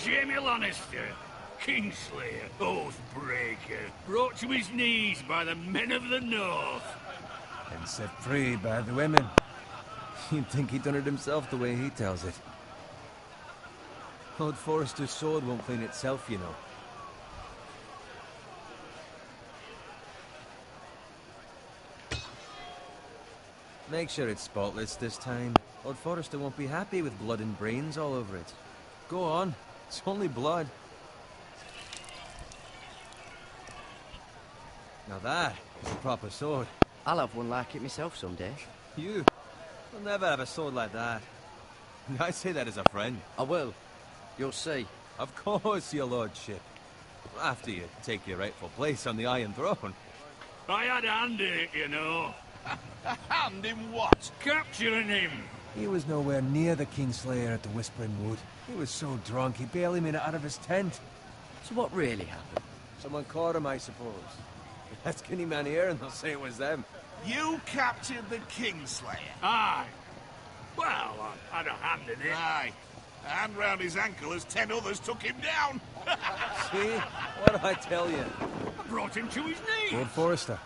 Jaime Lannister, Kingslayer, Oathbreaker, brought to his knees by the men of the North. And set free by the women. You'd think he'd done it himself the way he tells it. Lord Forrester's sword won't clean itself, you know. Make sure it's spotless this time. Lord Forrester won't be happy with blood and brains all over it. Go on. It's only blood. Now that is a proper sword. I'll have one like it myself someday. You? You'll never have a sword like that. I say that as a friend. I will. You'll see. Of course, your lordship. After you take your rightful place on the Iron Throne. I had a hand in it, you know. A hand in what? Capturing him. He was nowhere near the Kingslayer at the Whispering Wood. He was so drunk he barely made it out of his tent. So what really happened? Someone caught him, I suppose. Ask any man here and they'll say it was them. You captured the Kingslayer? Aye. Well, I had a hand in it. Aye. A hand round his ankle as 10 others took him down. See? What did I tell you? I brought him to his knees. Lord Forrester.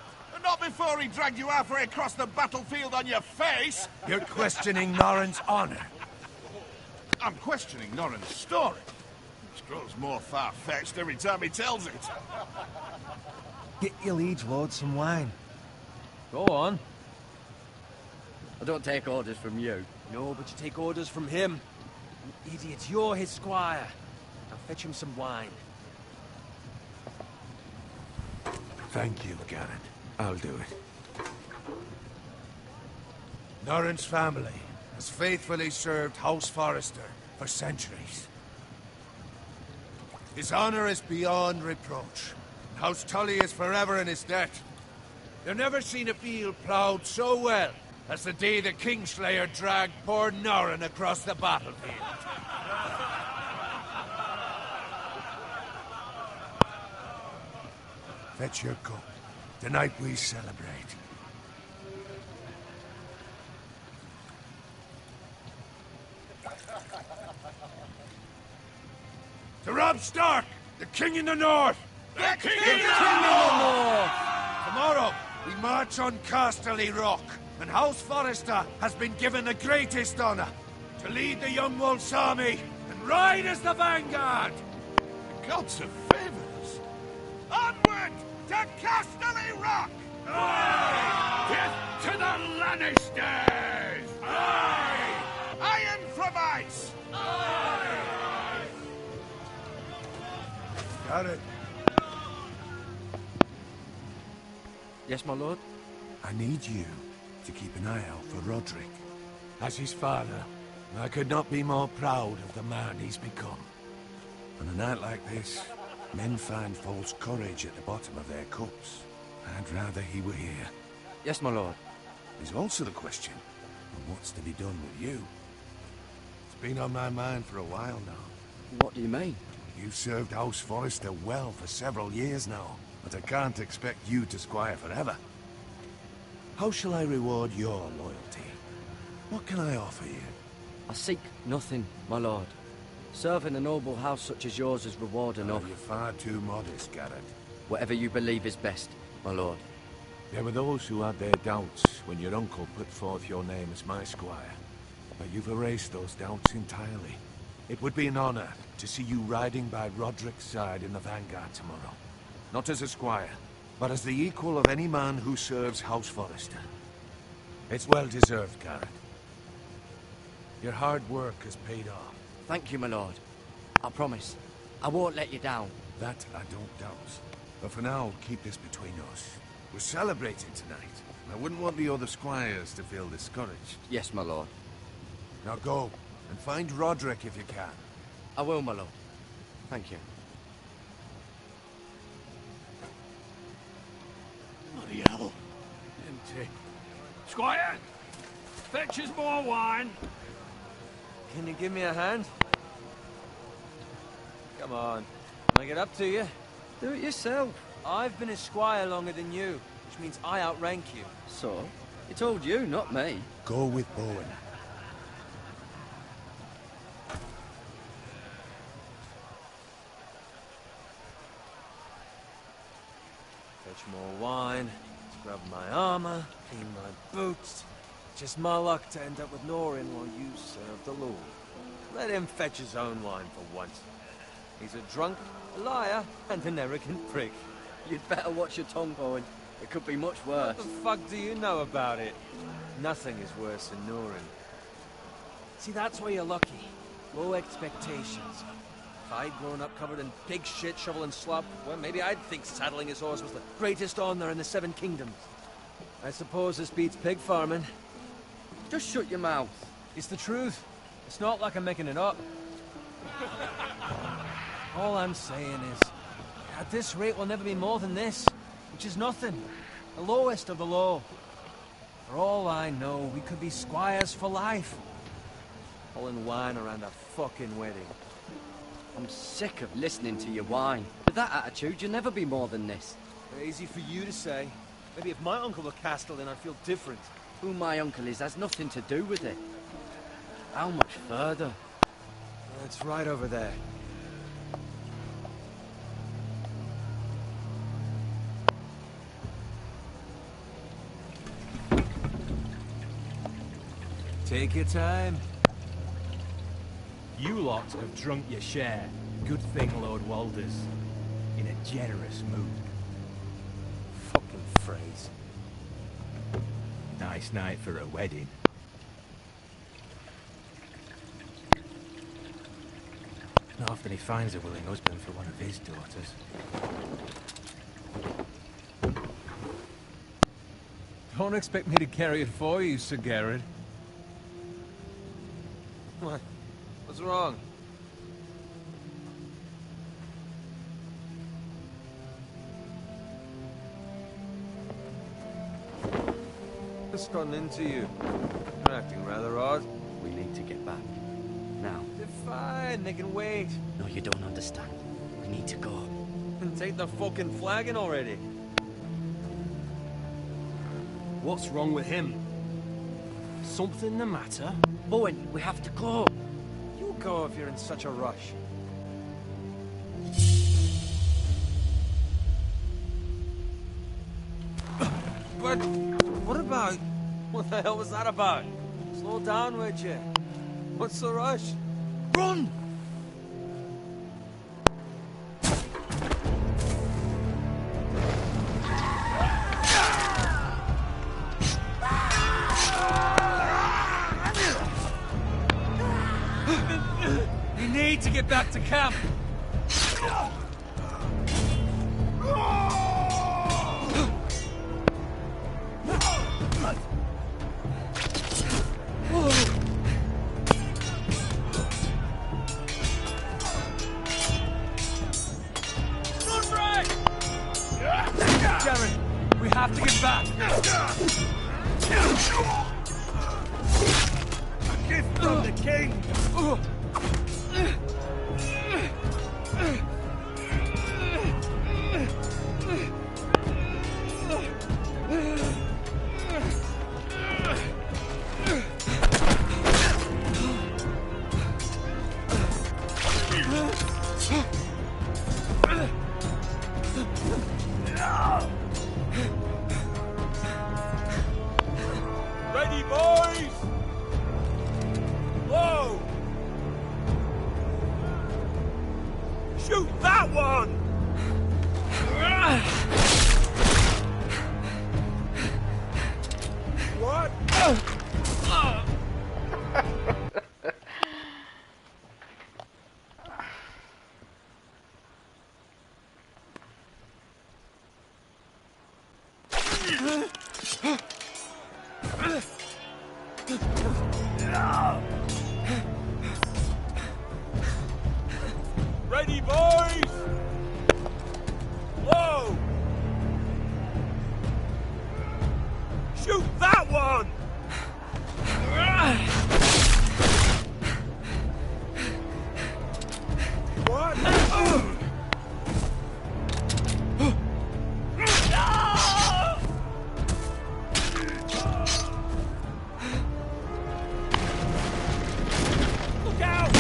Not before he dragged you halfway across the battlefield on your face. You're questioning Norrin's honor. I'm questioning Norrin's story. It grows more far-fetched every time he tells it. Get your liege lord some wine. Go on. I don't take orders from you. No, but you take orders from him. You idiot, you're his squire. Now fetch him some wine. Thank you, Garrett. I'll do it. Norrin's family has faithfully served House Forrester for centuries. His honor is beyond reproach. House Tully is forever in his debt. You've never seen a field ploughed so well as the day the Kingslayer dragged poor Norrin across the battlefield. Fetch your cup. Tonight we celebrate. To Robb Stark, the King in the North! The King in the North! Tomorrow, we march on Casterly Rock, and House Forrester has been given the greatest honor to lead the Young Wolf's army and ride as the vanguard! The gods have favored us. Onward to Casterly Rock! Aye! Death to the Lannisters! Aye! Iron from ice! Aye! Got it. Yes, my lord? I need you to keep an eye out for Roderick. As his father, I could not be more proud of the man he's become. On a night like this, men find false courage at the bottom of their cups. I'd rather he were here. Yes, my lord. There's also the question of what's to be done with you. It's been on my mind for a while now. What do you mean? You've served House Forrester well for several years now, but I can't expect you to squire forever. How shall I reward your loyalty? What can I offer you? I seek nothing, my lord. Serving a noble house such as yours is reward enough. You're far too modest, Garrett. Whatever you believe is best, my lord. There were those who had their doubts when your uncle put forth your name as my squire. But you've erased those doubts entirely. It would be an honor to see you riding by Roderick's side in the vanguard tomorrow. Not as a squire, but as the equal of any man who serves House Forrester. It's well deserved, Garrett. Your hard work has paid off. Thank you, my lord. I promise. I won't let you down. That I don't doubt. But for now, keep this between us. We're celebrating tonight. I wouldn't want the other squires to feel discouraged. Yes, my lord. Now go, and find Roderick if you can. I will, my lord. Thank you. Bloody hell. Empty. Squire! Fetch us more wine. Can you give me a hand? Come on. Can I get up to you? Do it yourself. I've been a squire longer than you, which means I outrank you. So? He told you, not me. Go with Bowen. more wine, scrub my armor, clean my boots. Just my luck to end up with Norin while you serve the Lord. Let him fetch his own wine for once. He's a drunk, a liar, and an arrogant prick. You'd better watch your tongue, Bowen. It could be much worse. What the fuck do you know about it? Nothing is worse than Norin. See, that's why you're lucky. Low expectations. If I'd grown up covered in pig shit, shovel and slop, well, maybe I'd think saddling his horse was the greatest honor in the Seven Kingdoms. I suppose this beats pig farming. Just shut your mouth. It's the truth. It's not like I'm making it up. All I'm saying is, at this rate we'll never be more than this, which is nothing. The lowest of the low. For all I know, we could be squires for life. Pulling wine around a fucking wedding. I'm sick of listening to your whine. With that attitude, you'll never be more than this. Easy for you to say. Maybe if my uncle were Castellan, I'd feel different. Who my uncle is has nothing to do with it. How much further? It's right over there. Take your time. You lot have drunk your share. Good thing Lord Walder's in a generous mood. Fucking phrase. Nice night for a wedding. Not often he finds a willing husband for one of his daughters. Don't expect me to carry it for you, Sir Garrett. What? What's wrong? What's gotten into you? You're acting rather odd. We need to get back. Now. They're fine, they can wait. No, you don't understand. We need to go. And take the fucking flagon already. What's wrong with him? Something the matter? Bowen, we have to go. You go if you're in such a rush. But what about... What the hell was that about? Slow down, would you? What's the rush? Run! We need to get back to camp. We have to get back. A gift from the king. Ready, boys! Whoa! Shoot that one! What? Ready, boys! Whoa! Shoot that one! What? Look out!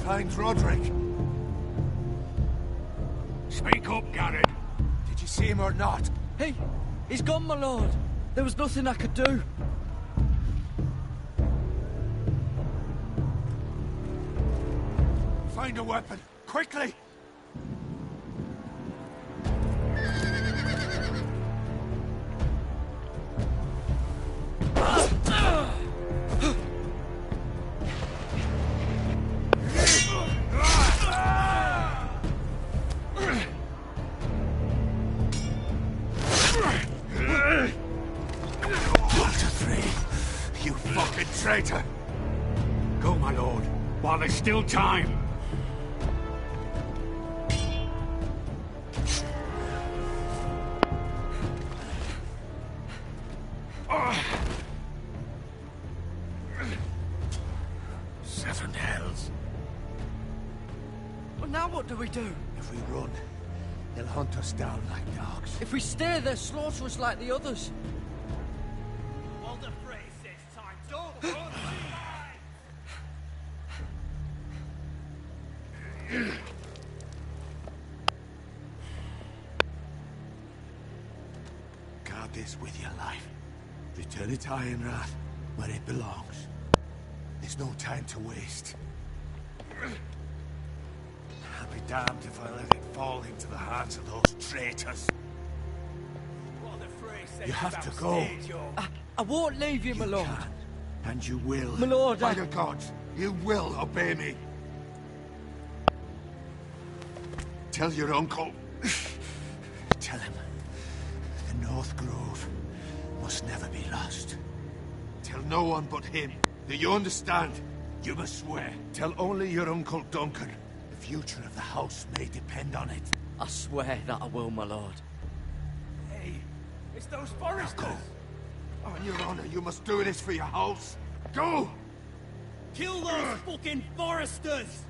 find Roderick? Speak up, Garrett. Did you see him or not? He's gone, my lord. There was nothing I could do. Find a weapon, quickly! You fucking traitor! Go, my lord, while there's still time. Seven hells. Well, now what do we do? If we run, they'll hunt us down like dogs. If we stay, they'll slaughter us like the others. All the phrase says time. Don't run. Guard this with your life. Return it to Ironrath, where it belongs. There's no time to waste. I'll be damned if I let it fall into the hands of those traitors. What the phrase says You have about to go. stage, yo. I won't leave you, my lord. Can, and you will. My lord, By the gods, you will obey me. Tell your uncle. Tell him the North Grove must never be lost. Tell no one but him. Do you understand? You must swear. Tell only your Uncle Duncan. The future of the house may depend on it. I swear that I will, my lord. Hey, it's those foresters. Go. On your honor, you must do this for your house. Go! Kill those fucking foresters!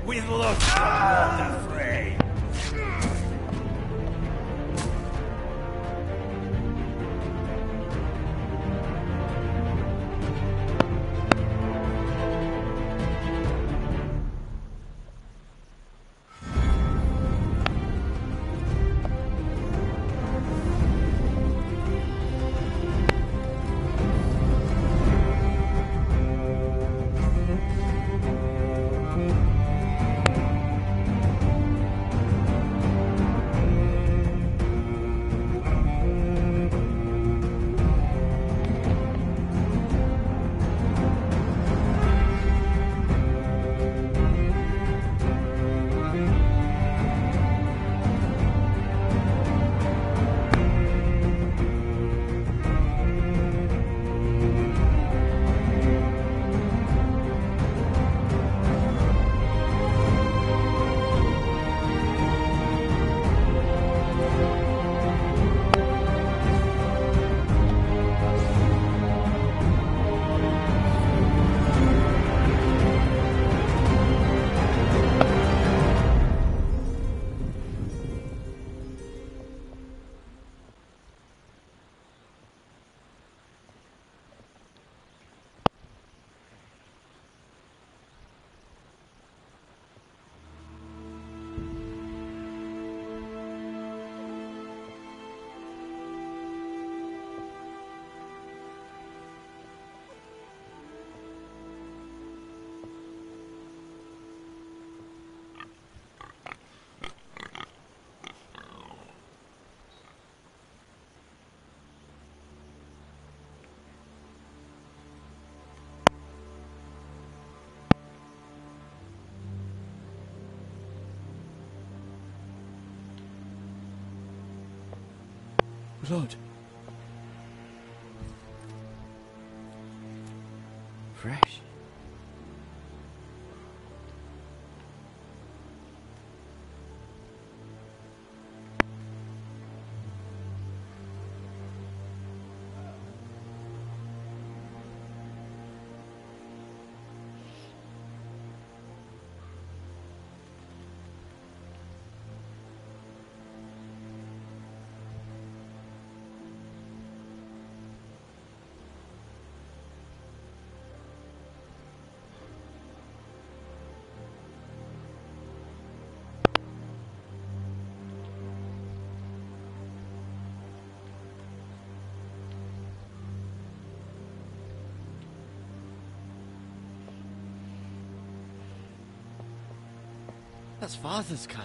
With love, not afraid. Lord. Fresh. That's Father's car.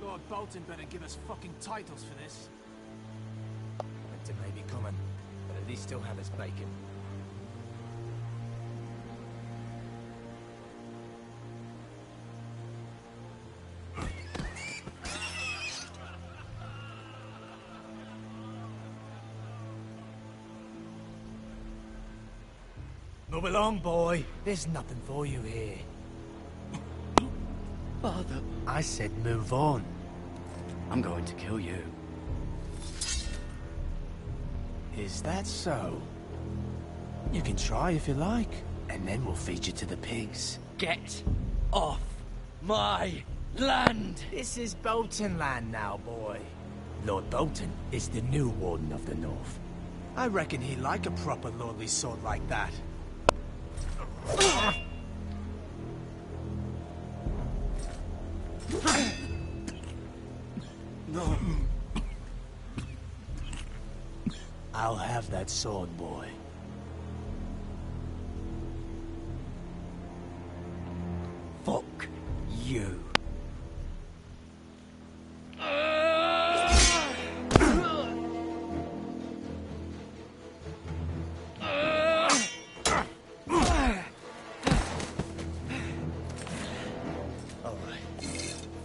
Lord Bolton better give us fucking titles for this. Winter may be coming, but at least still have his bacon. Move along, boy. There's nothing for you here. Father, I said move on. I'm going to kill you. Is that so? You can try if you like, and then we'll feed you to the pigs. Get off my land! This is Bolton land now, boy. Lord Bolton is the new Warden of the North. I reckon he'd like a proper lordly sword like that. No. I'll have that sword, boy. Fuck you.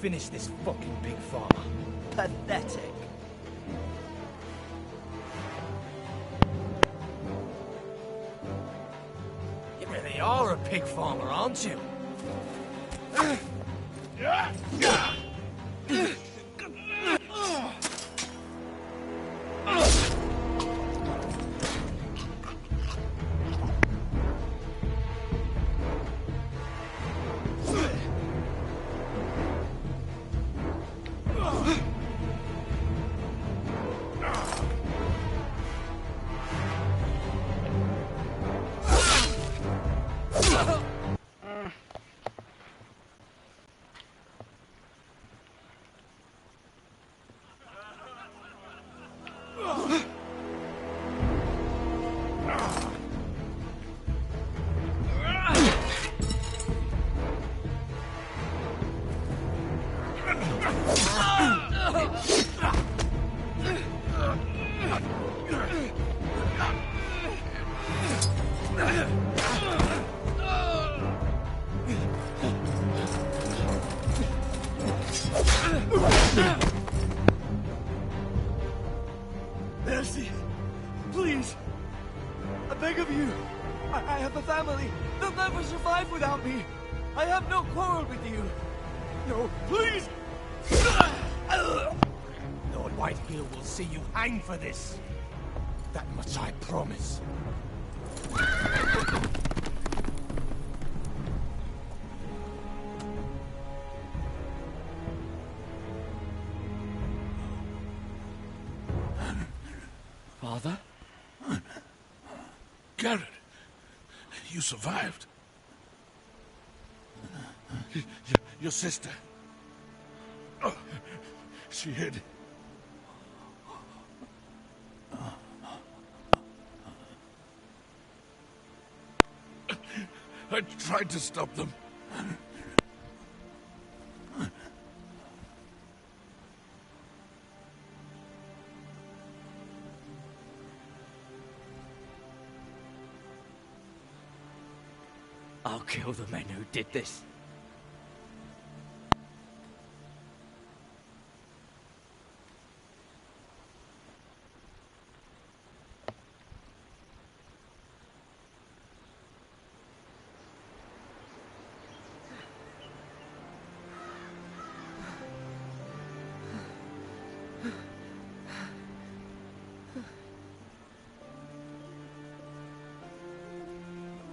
Finish this fucking pig farmer. Pathetic. You really are a pig farmer, aren't you? Mercy! Please! I beg of you! I have a family! They'll never survive without me! I have no quarrel with you! No, please! Lord Whitehill will see you hang for this. That much I promise. Father? Garrett, you survived. Your sister. Oh, she hid. I tried to stop them. I'll kill the men who did this.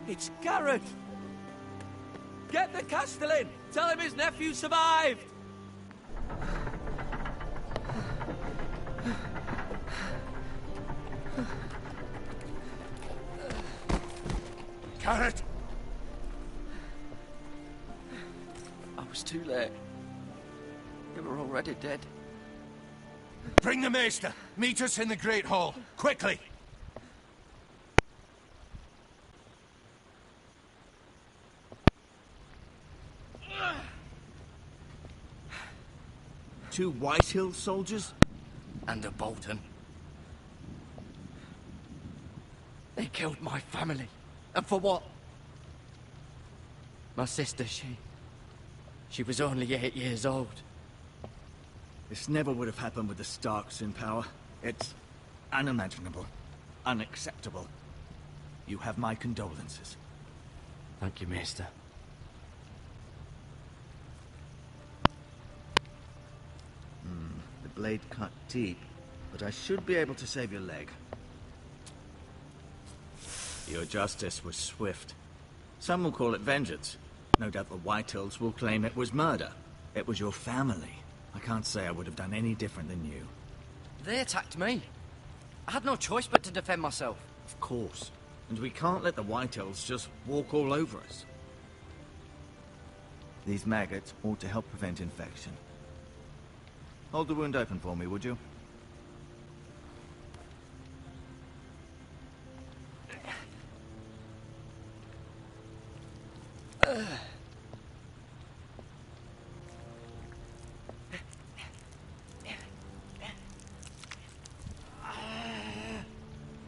It's Garrett! Get the Castellan! Tell him his nephew survived! Garrett! I was too late. They were already dead. Bring the Maester! Meet us in the Great Hall, quickly! 2 White Hill soldiers? And a Bolton. They killed my family. And for what? My sister, she was only 8 years old. This never would have happened with the Starks in power. It's unimaginable. Unacceptable. You have my condolences. Thank you, Maester. The blade cut deep, but I should be able to save your leg. Your justice was swift. Some will call it vengeance. No doubt the Whitehills will claim it was murder. It was your family. I can't say I would have done any different than you. They attacked me. I had no choice but to defend myself. Of course. And we can't let the Whitehills just walk all over us. These maggots ought to help prevent infection. Hold the wound open for me, would you?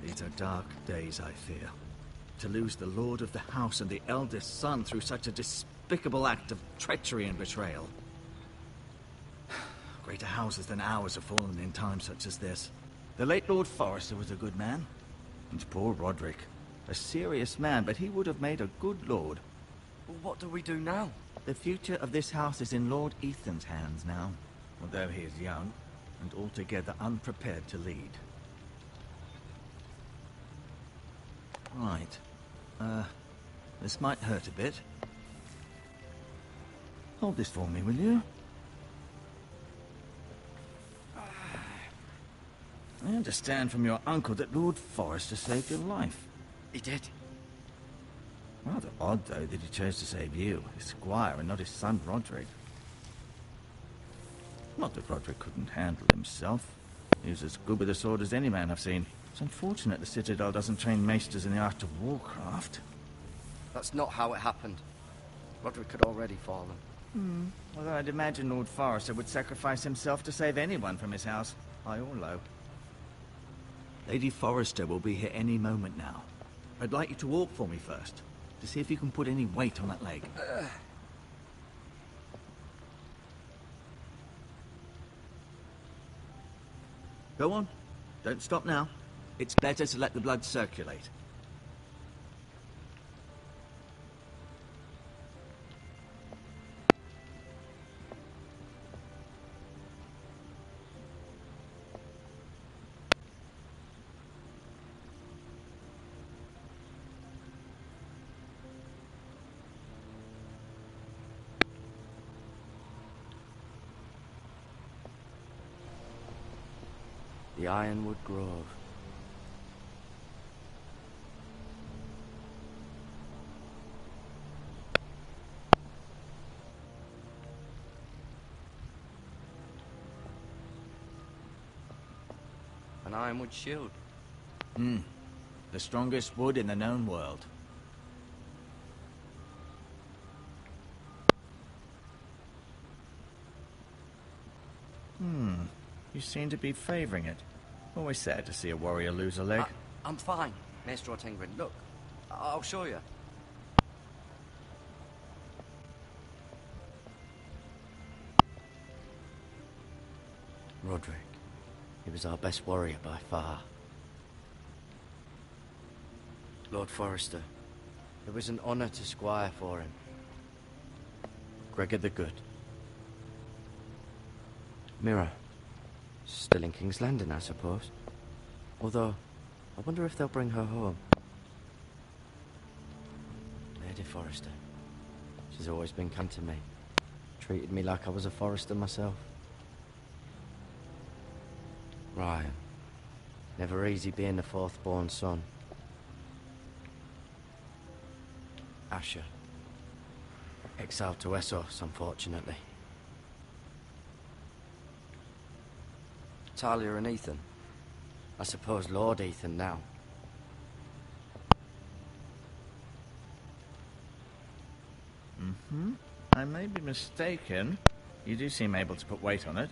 These are dark days, I fear. To lose the lord of the house and the eldest son through such a despicable act of treachery and betrayal. Greater houses than ours have fallen in times such as this. The late Lord Forrester was a good man. And poor Roderick. A serious man, but he would have made a good lord. Well, what do we do now? The future of this house is in Lord Ethan's hands now. Although he is young, and altogether unprepared to lead. Right. This might hurt a bit. Hold this for me, will you? I understand from your uncle that Lord Forrester saved your life. He did. Rather odd, though, that he chose to save you, his squire, and not his son Roderick. Not that Roderick couldn't handle himself. He was as good with a sword as any man I've seen. It's unfortunate the Citadel doesn't train maesters in the art of warcraft. That's not how it happened. Roderick had already fallen. Although I'd imagine Lord Forrester would sacrifice himself to save anyone from his house, high or low. Lady Forrester will be here any moment now. I'd like you to walk for me first, to see if you can put any weight on that leg. Go on. Don't stop now. It's better to let the blood circulate. The Ironwood Grove. An ironwood shield. The strongest wood in the known world. You seem to be favoring it. Always sad to see a warrior lose a leg. I'm fine, Maester Ortengrin. Look, I'll show you. Roderick. He was our best warrior by far. Lord Forrester. It was an honor to squire for him. Gregor the Good. Mira. Still in King's Landing, I suppose. Although, I wonder if they'll bring her home. Lady Forrester. She's always been kind to me. Treated me like I was a Forrester myself. Ryan. Never easy being the fourth-born son. Asher. Exiled to Essos, unfortunately. Talia and Ethan. I suppose Lord Ethan now. I may be mistaken. You do seem able to put weight on it.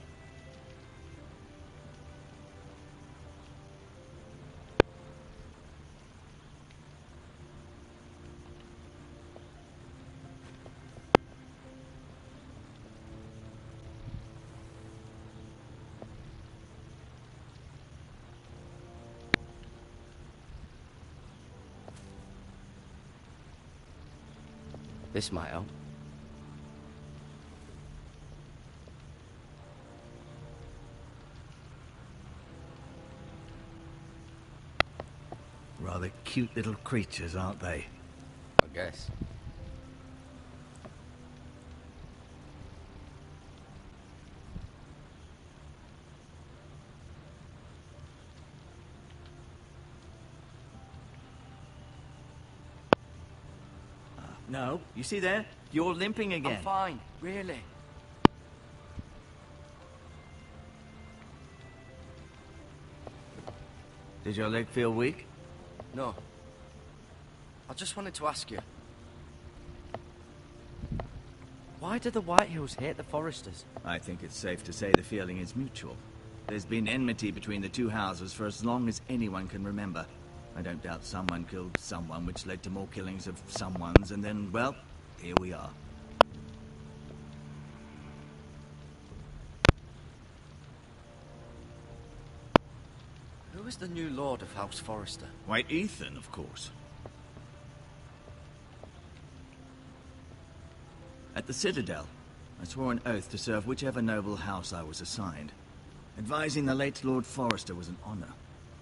This might help. Rather cute little creatures, aren't they? I guess. No, you see there? You're limping again. I'm fine, really. Did your leg feel weak? No. I just wanted to ask you. Why do the Whitehills hate the Foresters? I think it's safe to say the feeling is mutual. There's been enmity between the two houses for as long as anyone can remember. I don't doubt someone killed someone, which led to more killings of someones, and then, well, here we are. Who is the new Lord of House Forrester? Why, Ethan, of course. At the Citadel, I swore an oath to serve whichever noble house I was assigned. Advising the late Lord Forrester was an honor.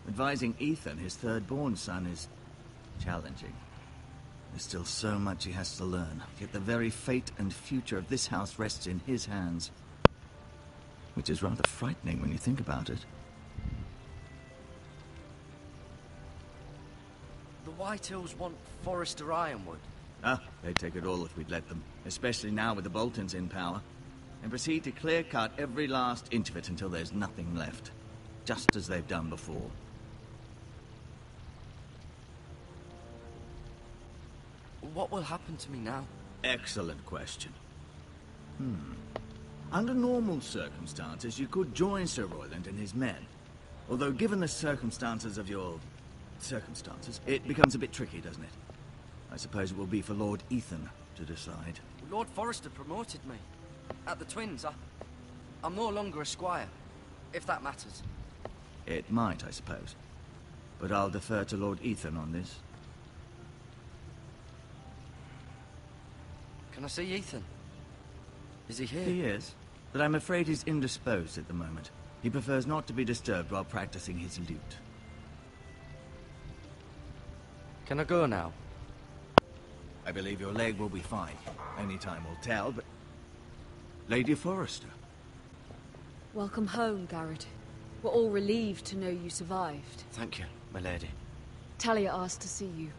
Advising Ethan, his third-born son, is challenging. There's still so much he has to learn, yet the very fate and future of this house rests in his hands. Which is rather frightening when you think about it. The Whitehills want Forrester Ironwood. Ah, they'd take it all if we'd let them, especially now with the Boltons in power, and proceed to clear-cut every last inch of it until there's nothing left, just as they've done before. What will happen to me now? Excellent question. Under normal circumstances, you could join Sir Royland and his men. Although, given the circumstances of your circumstances, it becomes a bit tricky, doesn't it? I suppose it will be for Lord Ethan to decide. Lord Forrester promoted me. At the Twins, I'm no longer a squire, if that matters. It might, I suppose. But I'll defer to Lord Ethan on this. Can I see Ethan? Is he here? He is, but I'm afraid he's indisposed at the moment. He prefers not to be disturbed while practicing his lute. Can I go now? I believe your leg will be fine. Only time will tell, but... Lady Forrester. Welcome home, Garrett. We're all relieved to know you survived. Thank you, my lady. Talia asked to see you.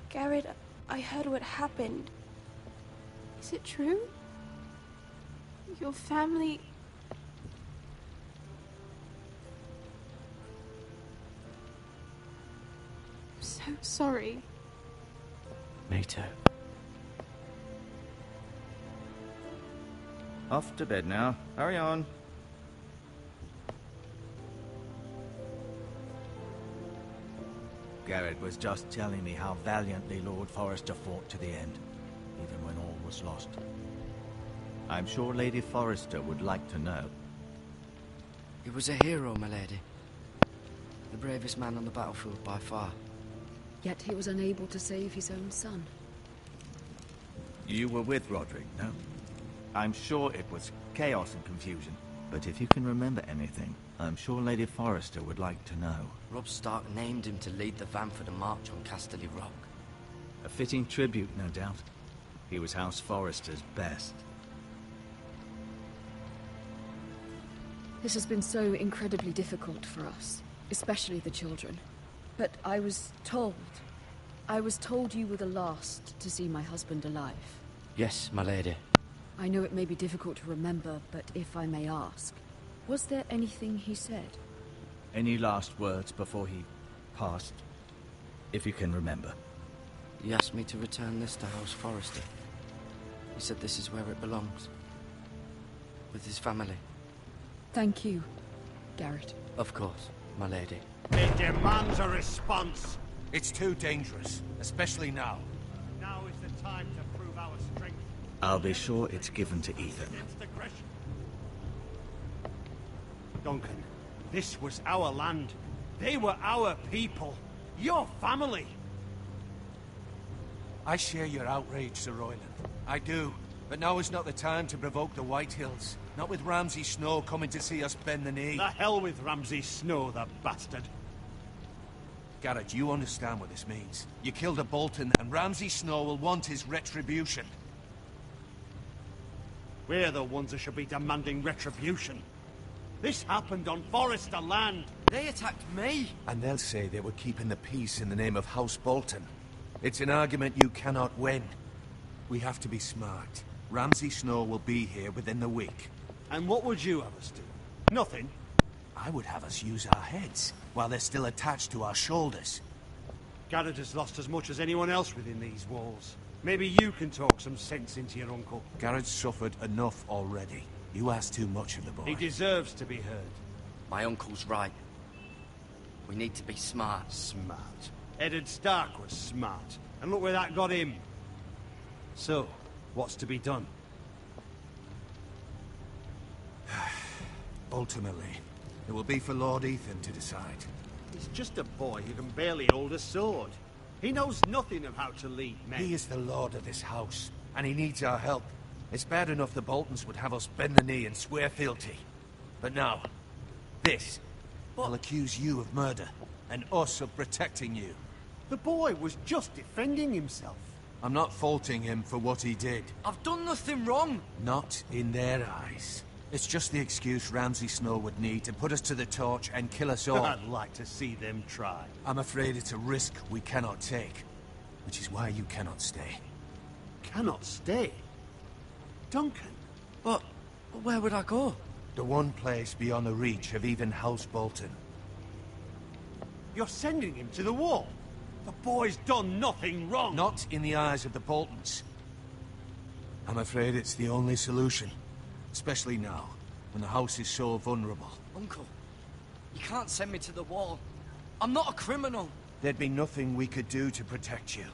Garrett, I heard what happened. Is it true? Your family... I'm so sorry. Me too. Off to bed now. Hurry on. Garrett was just telling me how valiantly Lord Forrester fought to the end, even when all was lost. I'm sure Lady Forrester would like to know. He was a hero, my lady. The bravest man on the battlefield by far. Yet he was unable to save his own son. You were with Roderick, no? I'm sure it was chaos and confusion. But if you can remember anything, I'm sure Lady Forrester would like to know. Robb Stark named him to lead the van for the march on Casterly Rock. A fitting tribute, no doubt. He was House Forrester's best. This has been so incredibly difficult for us, especially the children. But I was told you were the last to see my husband alive. Yes, my lady. I know it may be difficult to remember, but if I may ask, was there anything he said? Any last words before he passed? If you can remember. He asked me to return this to House Forrester. He said this is where it belongs. With his family. Thank you, Garrett. Of course, my lady. It demands a response. It's too dangerous, especially now. Now is the time to prove our strength. I'll be sure it's given to Ethan. Against aggression. Duncan, this was our land. They were our people. Your family. I share your outrage, Sir Royland. I do. But now is not the time to provoke the Whitehills. Not with Ramsay Snow coming to see us bend the knee. The hell with Ramsay Snow, the bastard. Garrett, you understand what this means. You killed a Bolton, and Ramsay Snow will want his retribution. We're the ones that should be demanding retribution. This happened on Forrester land. They attacked me! And they'll say they were keeping the peace in the name of House Bolton. It's an argument you cannot win. We have to be smart. Ramsay Snow will be here within the week. And what would you have us do? Nothing. I would have us use our heads, while they're still attached to our shoulders. Garrett has lost as much as anyone else within these walls. Maybe you can talk some sense into your uncle. Garrett's suffered enough already. You ask too much of the boy. He deserves to be heard. My uncle's right. We need to be smart. Smart. Eddard Stark was smart. And look where that got him. So, what's to be done? Ultimately, it will be for Lord Ethan to decide. He's just a boy who can barely hold a sword. He knows nothing of how to lead men. He is the lord of this house, and he needs our help. It's bad enough the Boltons would have us bend the knee and swear fealty. But now, this will accuse you of murder, and us of protecting you. The boy was just defending himself. I'm not faulting him for what he did. I've done nothing wrong! Not in their eyes. It's just the excuse Ramsay Snow would need to put us to the torch and kill us all. I'd like to see them try. I'm afraid it's a risk we cannot take, which is why you cannot stay. Cannot stay? Duncan? But where would I go? The one place beyond the reach of even House Bolton. You're sending him to the wall? The boy's done nothing wrong! Not in the eyes of the Boltons. I'm afraid it's the only solution. Especially now, when the house is so vulnerable. Uncle, you can't send me to the wall. I'm not a criminal. There'd be nothing we could do to protect you.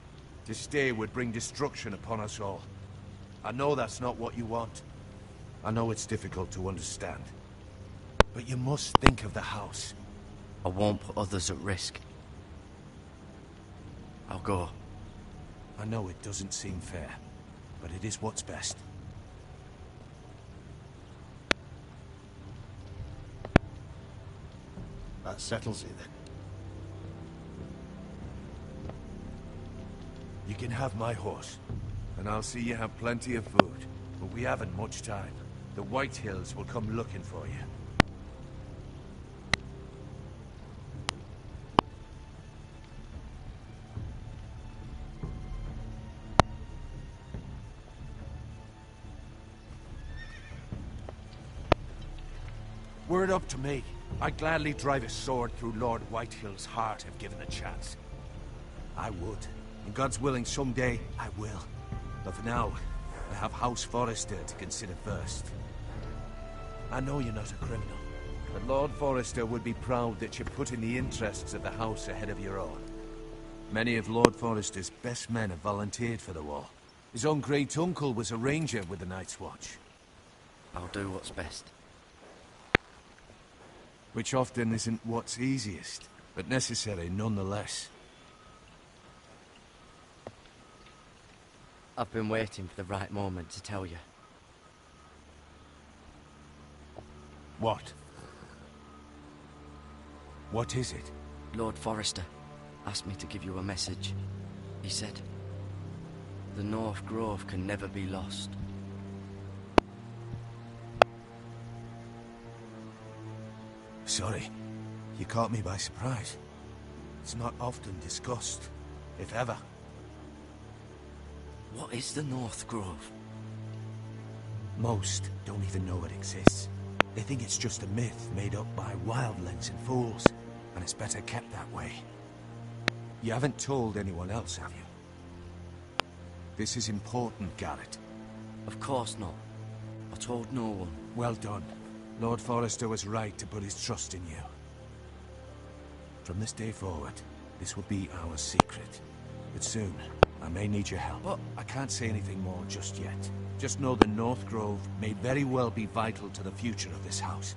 To stay would bring destruction upon us all. I know that's not what you want. I know it's difficult to understand. But you must think of the house. I won't put others at risk. I'll go. I know it doesn't seem fair, but it is what's best. That settles it then. You can have my horse, and I'll see you have plenty of food. But we haven't much time. The Whitehills will come looking for you. Were it up to me, I'd gladly drive a sword through Lord Whitehill's heart if given the chance. I would. And God's willing, someday I will. But for now, I have House Forrester to consider first. I know you're not a criminal, but Lord Forrester would be proud that you're putting the interests of the house ahead of your own. Many of Lord Forrester's best men have volunteered for the war. His own great-uncle was a ranger with the Night's Watch. I'll do what's best. Which often isn't what's easiest, but necessary nonetheless. I've been waiting for the right moment to tell you. What? What is it? Lord Forrester asked me to give you a message. He said, the North Grove can never be lost. Sorry. You caught me by surprise. It's not often discussed, if ever. What is the North Grove? Most don't even know it exists. They think it's just a myth made up by wildlings and fools, and it's better kept that way. You haven't told anyone else, have you? This is important, Garrett. Of course not. I told no one. Well done. Lord Forrester was right to put his trust in you. From this day forward, this will be our secret. But soon, I may need your help. But I can't say anything more just yet. Just know the North Grove may very well be vital to the future of this house.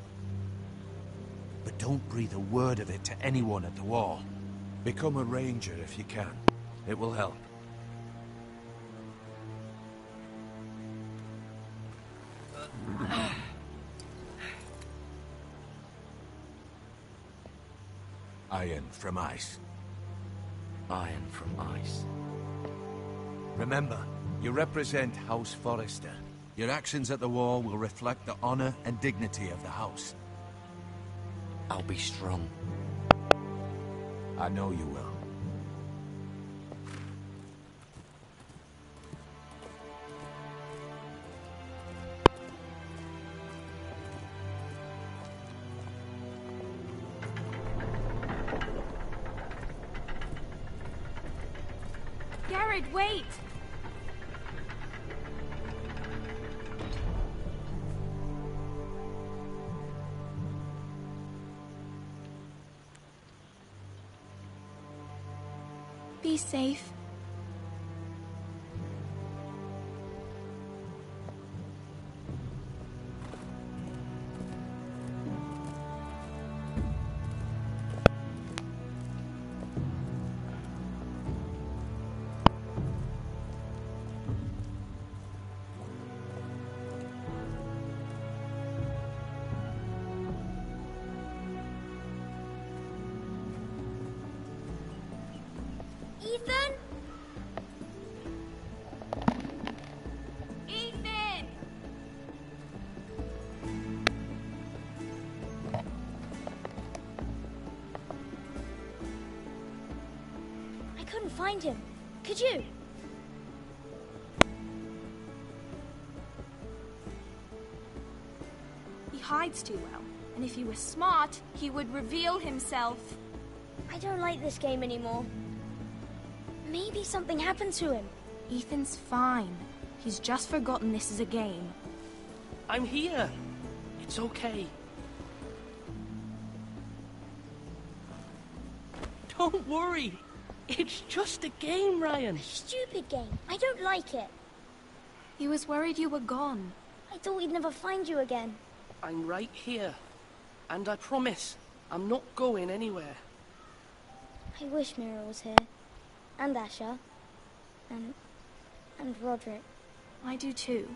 But don't breathe a word of it to anyone at the wall. Become a ranger if you can. It will help. Iron from ice. Iron from ice. Remember, you represent House Forrester. Your actions at the war will reflect the honor and dignity of the house. I'll be strong. I know you will. Garrett, wait! Be safe. Ethan? Ethan! I couldn't find him. Could you? He hides too well, and if he was smart, he would reveal himself. I don't like this game anymore. Maybe something happened to him. Ethan's fine. He's just forgotten this is a game. I'm here. It's okay. Don't worry. It's just a game, Ryan. Stupid game. I don't like it. He was worried you were gone. I thought we'd never find you again. I'm right here. And I promise, I'm not going anywhere. I wish Mira was here. And Asher. And Roderick. I do too.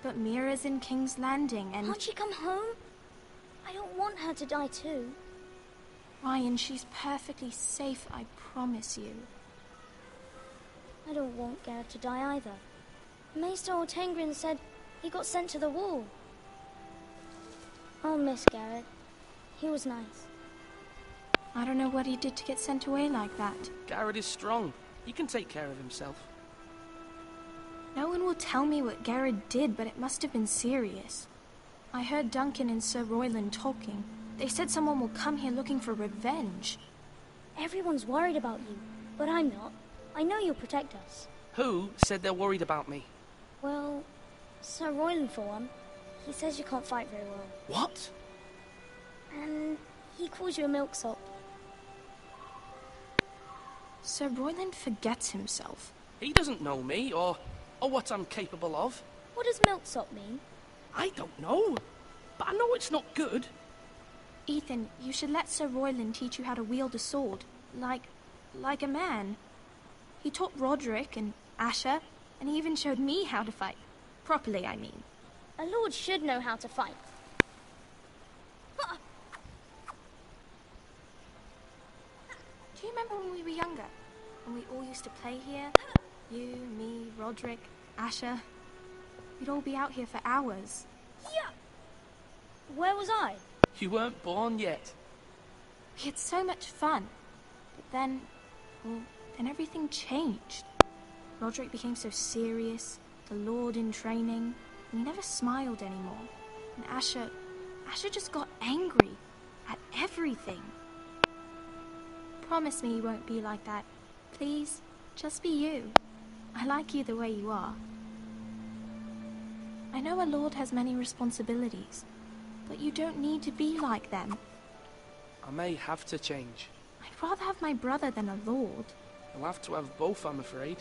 But Mira's in King's Landing and... Can't she come home? I don't want her to die too. Ryan, she's perfectly safe, I promise you. I don't want Garrett to die either. Maester Ortengrin said he got sent to the wall. I'll miss Garrett. He was nice. I don't know what he did to get sent away like that. Garrett is strong. He can take care of himself. No one will tell me what Garrett did, but it must have been serious. I heard Duncan and Sir Royland talking. They said someone will come here looking for revenge. Everyone's worried about you, but I'm not. I know you'll protect us. Who said they're worried about me? Well, Sir Royland for one. He says you can't fight very well. What? And he calls you a milksop. Sir Royland forgets himself. He doesn't know me, or what I'm capable of. What does milksop mean? I don't know, but I know it's not good. Ethan, you should let Sir Royland teach you how to wield a sword. Like a man. He taught Roderick and Asher, and he even showed me how to fight. Properly, I mean. A lord should know how to fight. Do you remember when we were younger? When we all used to play here? You, me, Roderick, Asher. We'd all be out here for hours. Yeah. Where was I? You weren't born yet. We had so much fun. But then, well, then everything changed. Roderick became so serious, the Lord in training, and he never smiled anymore. And Asher just got angry at everything. Promise me you won't be like that. Please, just be you. I like you the way you are. I know a lord has many responsibilities, but you don't need to be like them. I may have to change. I'd rather have my brother than a lord. I'll have to have both, I'm afraid.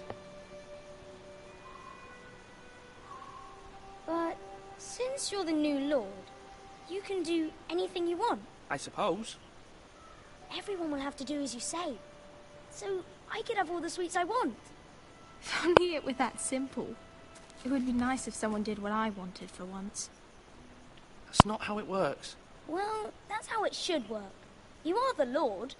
But since you're the new lord, you can do anything you want. I suppose. Everyone will have to do as you say. So I could have all the sweets I want. If only it were that simple. It would be nice if someone did what I wanted for once. That's not how it works. Well, that's how it should work. You are the Lord.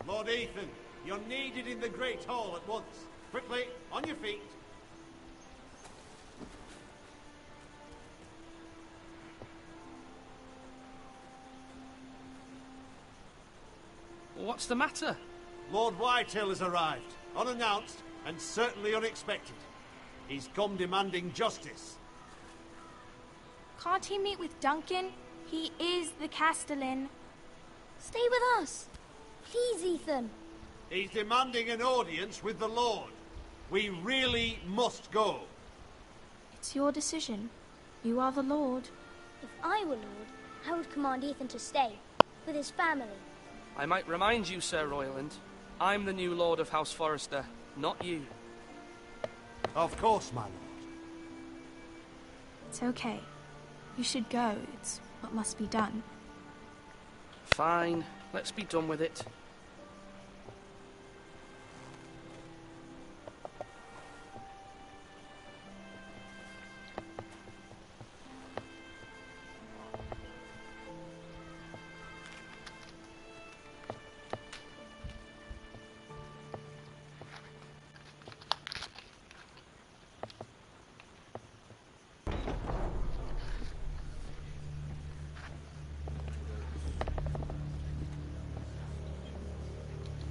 Lord Ethan, you're needed in the Great Hall at once. Quickly, on your feet. What's the matter? Lord Whitehill has arrived, unannounced and certainly unexpected. He's come demanding justice. Can't he meet with Duncan? He is the Castellan. Stay with us. Please, Ethan. He's demanding an audience with the Lord. We really must go. It's your decision. You are the Lord. If I were Lord, I would command Ethan to stay, with his family. I might remind you, Sir Royland, I'm the new Lord of House Forrester, not you. Of course, my lord. It's okay. You should go. It's what must be done. Fine. Let's be done with it.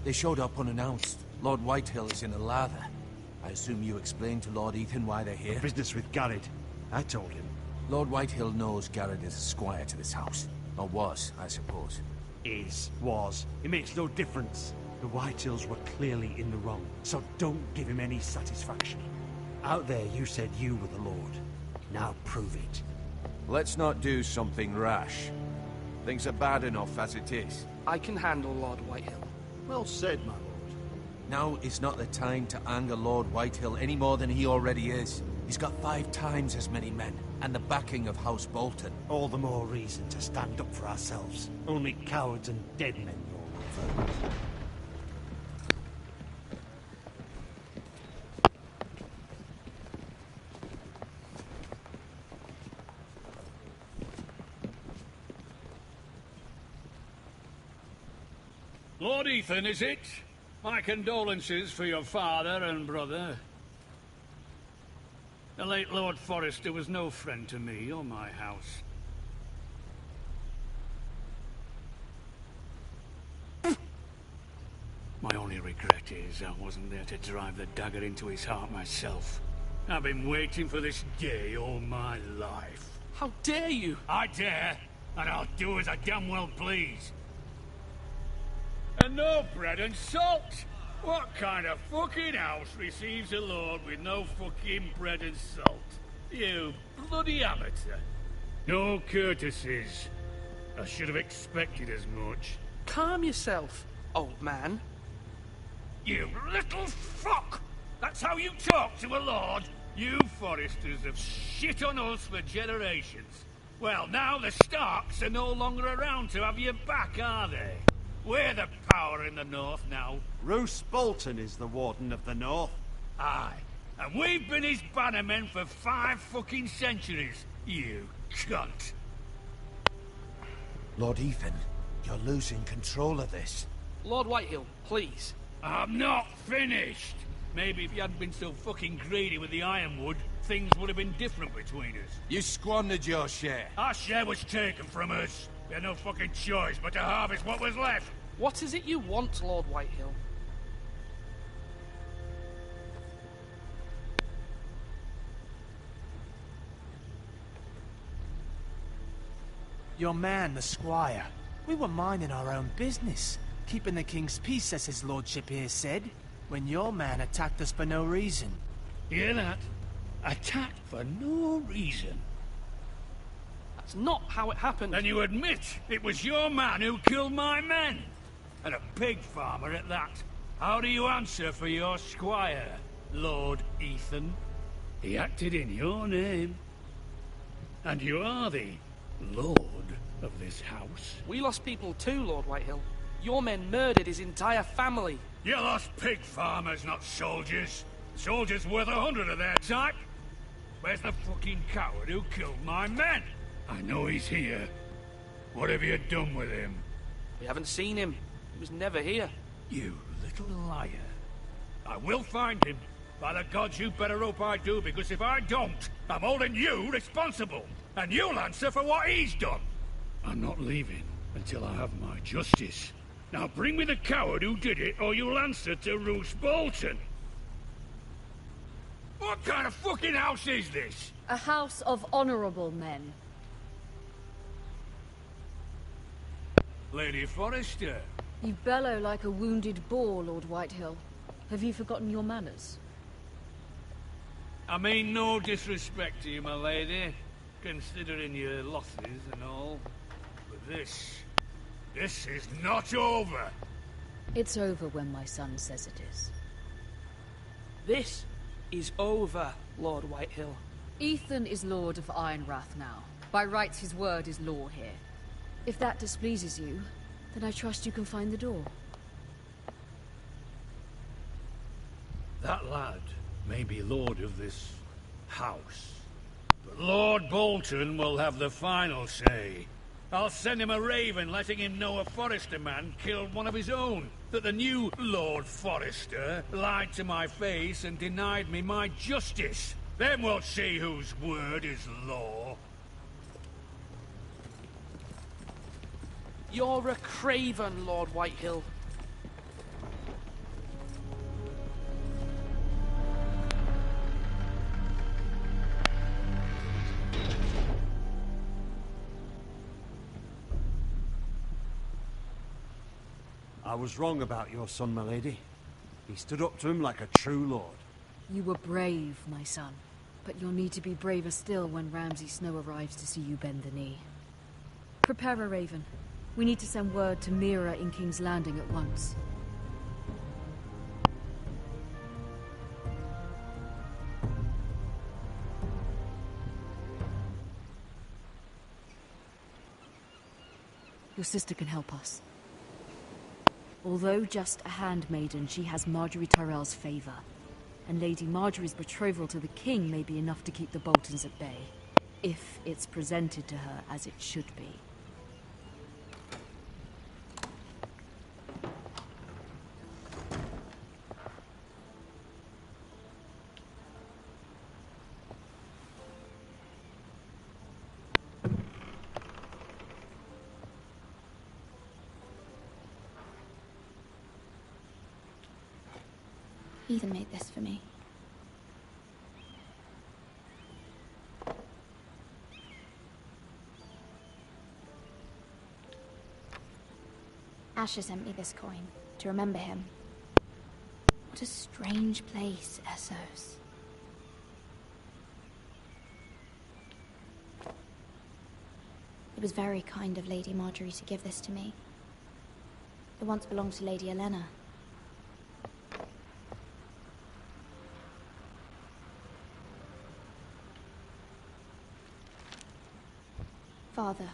They showed up unannounced. Lord Whitehill is in a lather. I assume you explained to Lord Ethan why they're here? Business with Garrett. I told him. Lord Whitehill knows Garrett is a squire to this house. Or was, I suppose. Was. It makes no difference. The Whitehills were clearly in the wrong, so don't give him any satisfaction. Out there you said you were the Lord. Now prove it. Let's not do something rash. Things are bad enough as it is. I can handle Lord Whitehill. Well said, my lord. Now is not the time to anger Lord Whitehill any more than he already is. He's got 5 times as many men, and the backing of House Bolton. All the more reason to stand up for ourselves. Only cowards and dead men roll over. Lord Ethan, is it? My condolences for your father and brother. The late Lord Forrester was no friend to me or my house. My only regret is I wasn't there to drive the dagger into his heart myself. I've been waiting for this day all my life. How dare you? I dare, and I'll do as I damn well please. And no bread and salt! What kind of fucking house receives a lord with no fucking bread and salt? You bloody amateur. No courtesies. I should have expected as much. Calm yourself, old man. You little fuck! That's how you talk to a lord? You Forresters have shit on us for generations. Well, now the Starks are no longer around to have your back, are they? We're the power in the north now. Roose Bolton is the Warden of the North. Aye. And we've been his bannermen for 5 fucking centuries. You cunt. Lord Ethan, you're losing control of this. Lord Whitehill, please. I'm not finished. Maybe if you hadn't been so fucking greedy with the ironwood, things would have been different between us. You squandered your share. Our share was taken from us. We had no fucking choice but to harvest what was left. What is it you want, Lord Whitehill? Your man, the squire. We were minding our own business, keeping the king's peace, as his lordship here said, when your man attacked us for no reason. Hear that? Attacked for no reason. That's not how it happened. Then you admit it was your man who killed my men? And a pig farmer at that. How do you answer for your squire, Lord Ethan? He acted in your name. And you are the lord of this house. We lost people too, Lord Whitehill. Your men murdered his entire family. You lost pig farmers, not soldiers. The soldier's worth 100 of their type. Where's the fucking coward who killed my men? I know he's here. What have you done with him? We haven't seen him. He was never here. You little liar. I will find him. By the gods, you better hope I do, because if I don't, I'm holding you responsible. And you'll answer for what he's done. I'm not leaving until I have my justice. Now bring me the coward who did it, or you'll answer to Roose Bolton. What kind of fucking house is this? A house of honorable men. Lady Forrester. You bellow like a wounded boar, Lord Whitehill. Have you forgotten your manners? I mean no disrespect to you, my lady, considering your losses and all. But this is not over. It's over when my son says it is. This is over, Lord Whitehill. Ethan is Lord of Ironrath now. By rights, his word is law here. If that displeases you, then I trust you can find the door. That lad may be lord of this house, but Lord Bolton will have the final say. I'll send him a raven letting him know a Forrester man killed one of his own, that the new Lord Forrester lied to my face and denied me my justice. Then we'll see whose word is law. You're a craven, Lord Whitehill. I was wrong about your son, my lady. He stood up to him like a true lord. You were brave, my son. But you'll need to be braver still when Ramsay Snow arrives to see you bend the knee. Prepare a raven. We need to send word to Mira in King's Landing at once. Your sister can help us. Although just a handmaiden, she has Marjorie Tyrell's favor. And Lady Marjorie's betrothal to the king may be enough to keep the Boltons at bay. If it's presented to her as it should be. Ethan made this for me. Asher sent me this coin to remember him. What a strange place, Essos. It was very kind of Lady Marjorie to give this to me. It once belonged to Lady Elena. Father,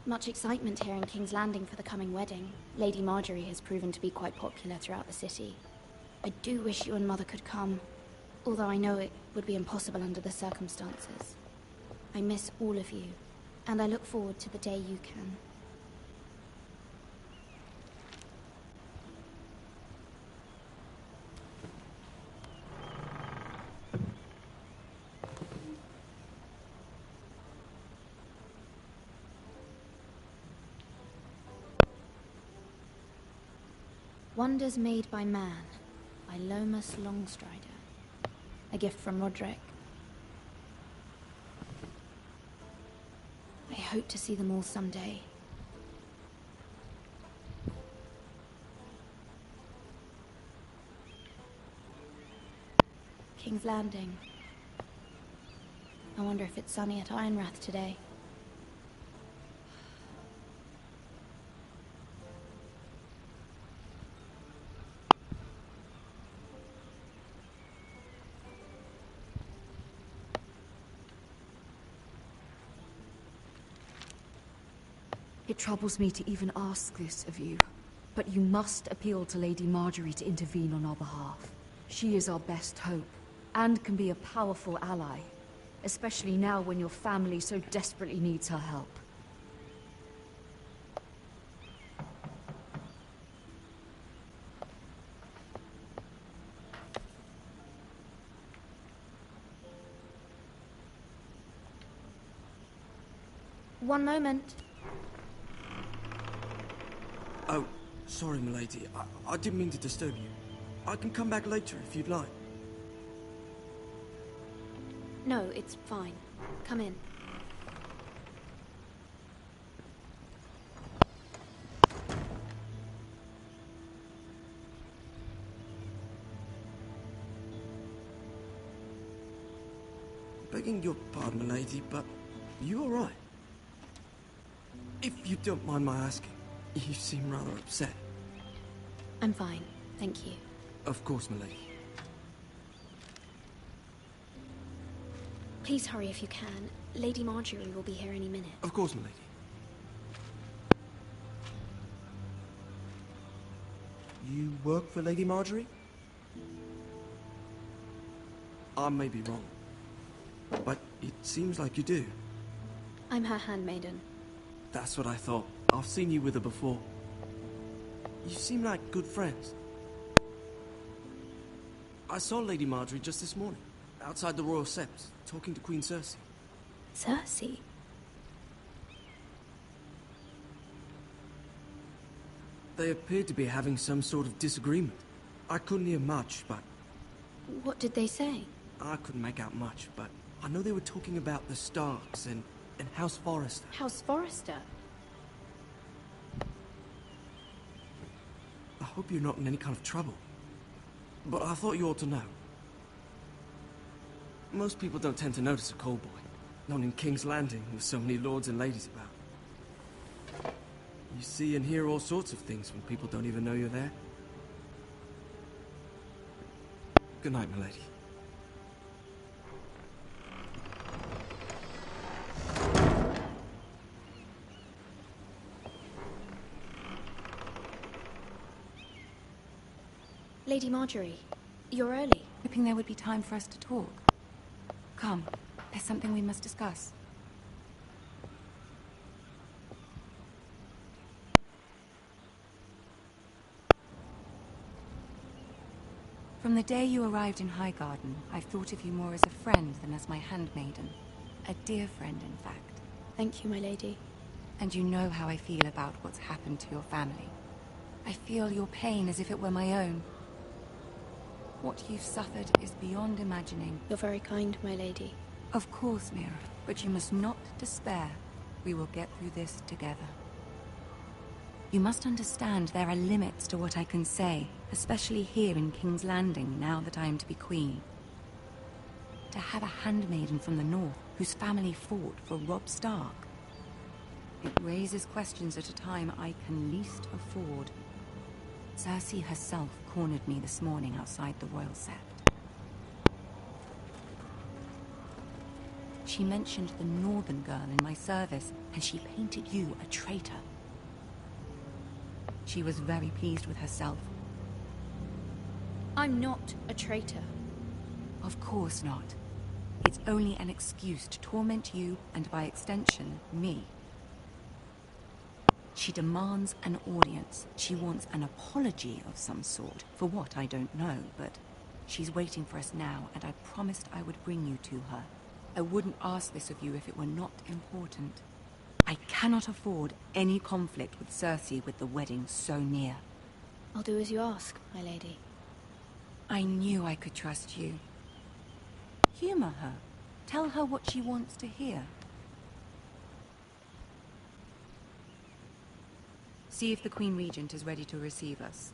much excitement here in King's Landing for the coming wedding. Lady Marjorie has proven to be quite popular throughout the city. I do wish you and Mother could come, although I know it would be impossible under the circumstances. I miss all of you, and I look forward to the day you can. Wonders Made by Man, by Lomas Longstrider. A gift from Roderick. I hope to see them all someday. King's Landing. I wonder if it's sunny at Ironrath today. It troubles me to even ask this of you, but you must appeal to Lady Marjorie to intervene on our behalf. She is our best hope, and can be a powerful ally. Especially now when your family so desperately needs her help. One moment. Oh, sorry, milady. I didn't mean to disturb you. I can come back later if you'd like. No, it's fine. Come in. Begging your pardon, milady, but you all right? If you don't mind my asking, you seem rather upset. I'm fine, thank you. Of course, milady. Please hurry if you can. Lady Marjorie will be here any minute. Of course, milady. You work for Lady Marjorie? I may be wrong, but it seems like you do. I'm her handmaiden. That's what I thought. I've seen you with her before. You seem like good friends. I saw Lady Marjorie just this morning, outside the Royal Sept, talking to Queen Cersei. Cersei? They appeared to be having some sort of disagreement. I couldn't hear much, but... What did they say? I couldn't make out much, but I know they were talking about the Starks and House Forrester. House Forrester? I hope you're not in any kind of trouble. But I thought you ought to know. Most people don't tend to notice a call boy. Not in King's Landing, with so many lords and ladies about. You see and hear all sorts of things when people don't even know you're there. Good night, milady. Lady Marjorie, you're early. Hoping there would be time for us to talk. Come, there's something we must discuss. From the day you arrived in Highgarden, I've thought of you more as a friend than as my handmaiden. A dear friend, in fact. Thank you, my lady. And you know how I feel about what's happened to your family. I feel your pain as if it were my own. What you've suffered is beyond imagining. You're very kind, my lady. Of course, Mira, but you must not despair. We will get through this together. You must understand there are limits to what I can say, especially here in King's Landing, now that I am to be queen. To have a handmaiden from the north, whose family fought for Robb Stark. It raises questions at a time I can least afford. Cersei herself cornered me this morning outside the Royal Sept. She mentioned the northern girl in my service, and she painted you a traitor. She was very pleased with herself. I'm not a traitor. Of course not. It's only an excuse to torment you, and by extension, me. She demands an audience. She wants an apology of some sort. For what, I don't know, but she's waiting for us now, and I promised I would bring you to her. I wouldn't ask this of you if it were not important. I cannot afford any conflict with Cersei with the wedding so near. I'll do as you ask, my lady. I knew I could trust you. Humor her. Tell her what she wants to hear. See if the Queen Regent is ready to receive us.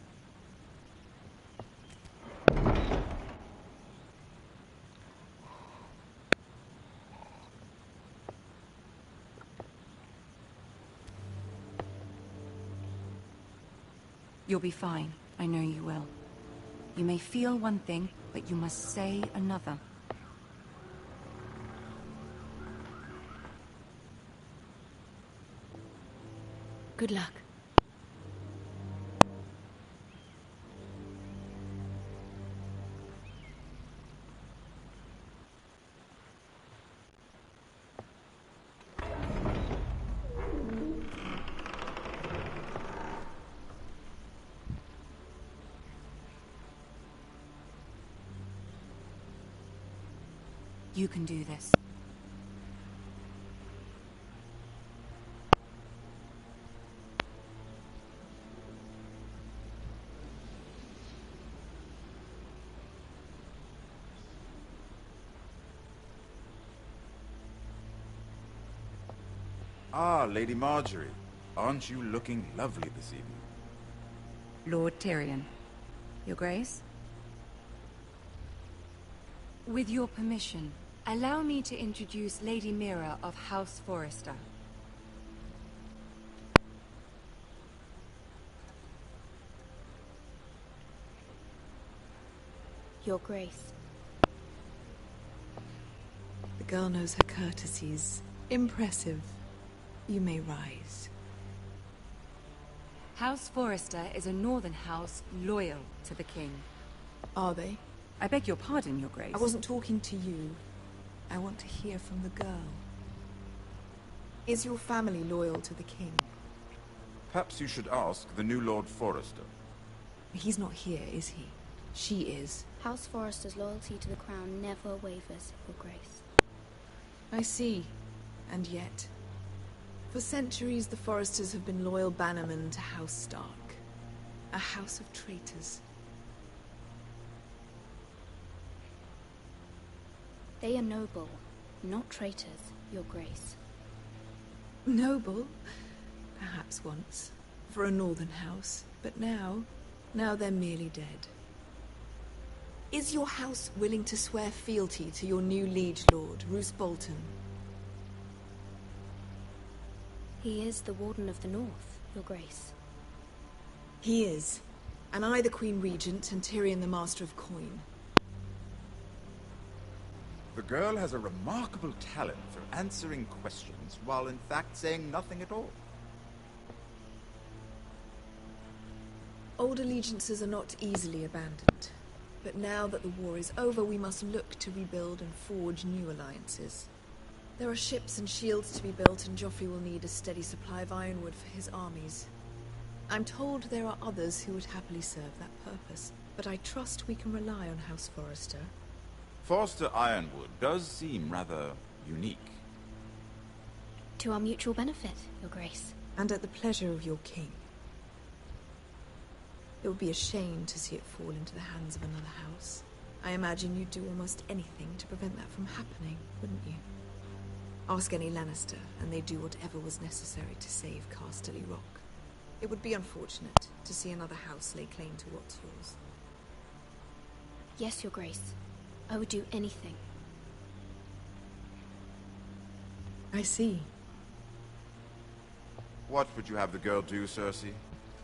You'll be fine. I know you will. You may feel one thing, but you must say another. Good luck. You can do this. Ah, Lady Marjorie. Aren't you looking lovely this evening? Lord Tyrion. Your Grace? With your permission, allow me to introduce Lady Mira of House Forrester. Your Grace. The girl knows her courtesies. Impressive. You may rise. House Forrester is a northern house loyal to the king. Are they? I beg your pardon, Your Grace. I wasn't talking to you. I want to hear from the girl. Is your family loyal to the king? Perhaps you should ask the new Lord Forrester. He's not here, is he? She is. House Forrester's loyalty to the crown never wavers, Your Grace. I see. And yet... For centuries, the Forresters have been loyal bannermen to House Stark. A house of traitors. They are noble, not traitors, Your Grace. Noble? Perhaps once. For a northern house. But now they're merely dead. Is your house willing to swear fealty to your new liege lord, Roose Bolton? He is the Warden of the North, Your Grace. He is. And I the Queen Regent and Tyrion the Master of Coin. The girl has a remarkable talent for answering questions while in fact saying nothing at all. Old allegiances are not easily abandoned. But now that the war is over, we must look to rebuild and forge new alliances. There are ships and shields to be built, and Joffrey will need a steady supply of ironwood for his armies. I'm told there are others who would happily serve that purpose, but I trust we can rely on House Forrester. Forrester Ironwood does seem rather unique. To our mutual benefit, Your Grace. And at the pleasure of your king. It would be a shame to see it fall into the hands of another house. I imagine you'd do almost anything to prevent that from happening, wouldn't you? Ask any Lannister, and they'd do whatever was necessary to save Casterly Rock. It would be unfortunate to see another house lay claim to what's yours. Yes, Your Grace. I would do anything. I see. What would you have the girl do, Cersei?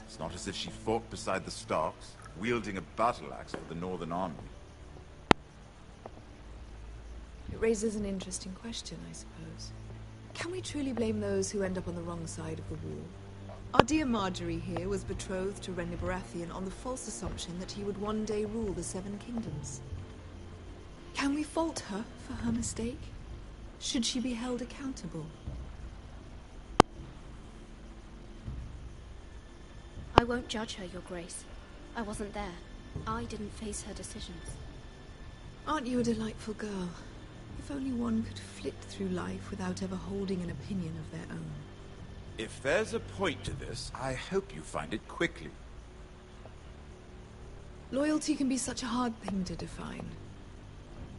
It's not as if she fought beside the Starks, wielding a battle axe for the Northern Army. It raises an interesting question, I suppose. Can we truly blame those who end up on the wrong side of the war? Our dear Marjorie here was betrothed to Renly Baratheon on the false assumption that he would one day rule the Seven Kingdoms. Can we fault her for her mistake? Should she be held accountable? I won't judge her, Your Grace. I wasn't there. I didn't face her decisions. Aren't you a delightful girl? If only one could flit through life without ever holding an opinion of their own. If there's a point to this, I hope you find it quickly. Loyalty can be such a hard thing to define.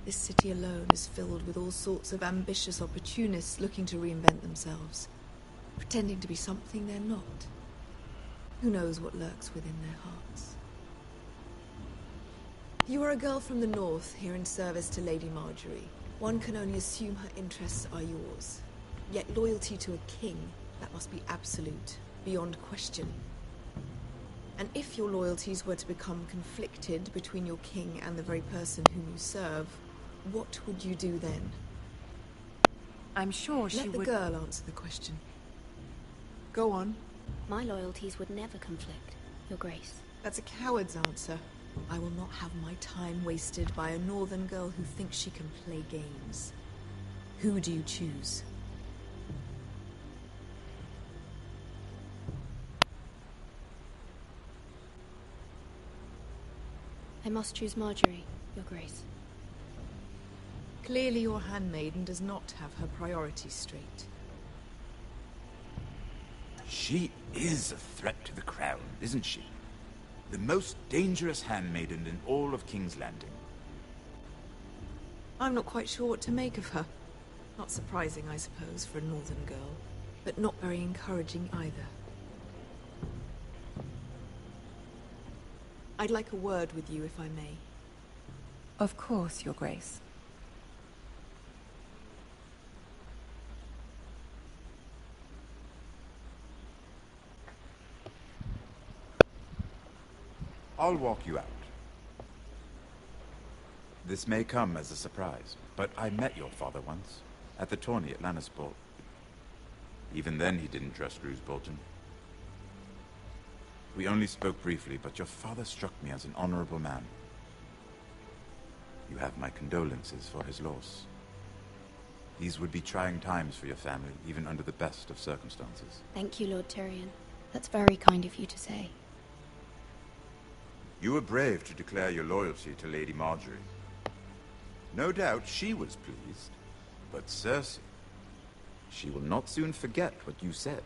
This city alone is filled with all sorts of ambitious opportunists looking to reinvent themselves, pretending to be something they're not. Who knows what lurks within their hearts? You are a girl from the north, here in service to Lady Marjorie. One can only assume her interests are yours. Yet loyalty to a king, that must be absolute, beyond question. And if your loyalties were to become conflicted between your king and the very person whom you serve, what would you do then? I'm sure she would... Let the girl answer the question. Go on. My loyalties would never conflict, Your Grace. That's a coward's answer. I will not have my time wasted by a northern girl who thinks she can play games. Who do you choose? I must choose Marjorie, Your Grace. Clearly your handmaiden does not have her priorities straight. She is a threat to the crown, isn't she? The most dangerous handmaiden in all of King's Landing. I'm not quite sure what to make of her. Not surprising, I suppose, for a northern girl, but not very encouraging either. I'd like a word with you, if I may. Of course, Your Grace. I'll walk you out. This may come as a surprise, but I met your father once, at the tourney at Lannisport. Even then he didn't trust Roose Bolton. We only spoke briefly, but your father struck me as an honorable man. You have my condolences for his loss. These would be trying times for your family, even under the best of circumstances. Thank you, Lord Tyrion. That's very kind of you to say. You were brave to declare your loyalty to Lady Marjorie. No doubt she was pleased, but Cersei, she will not soon forget what you said.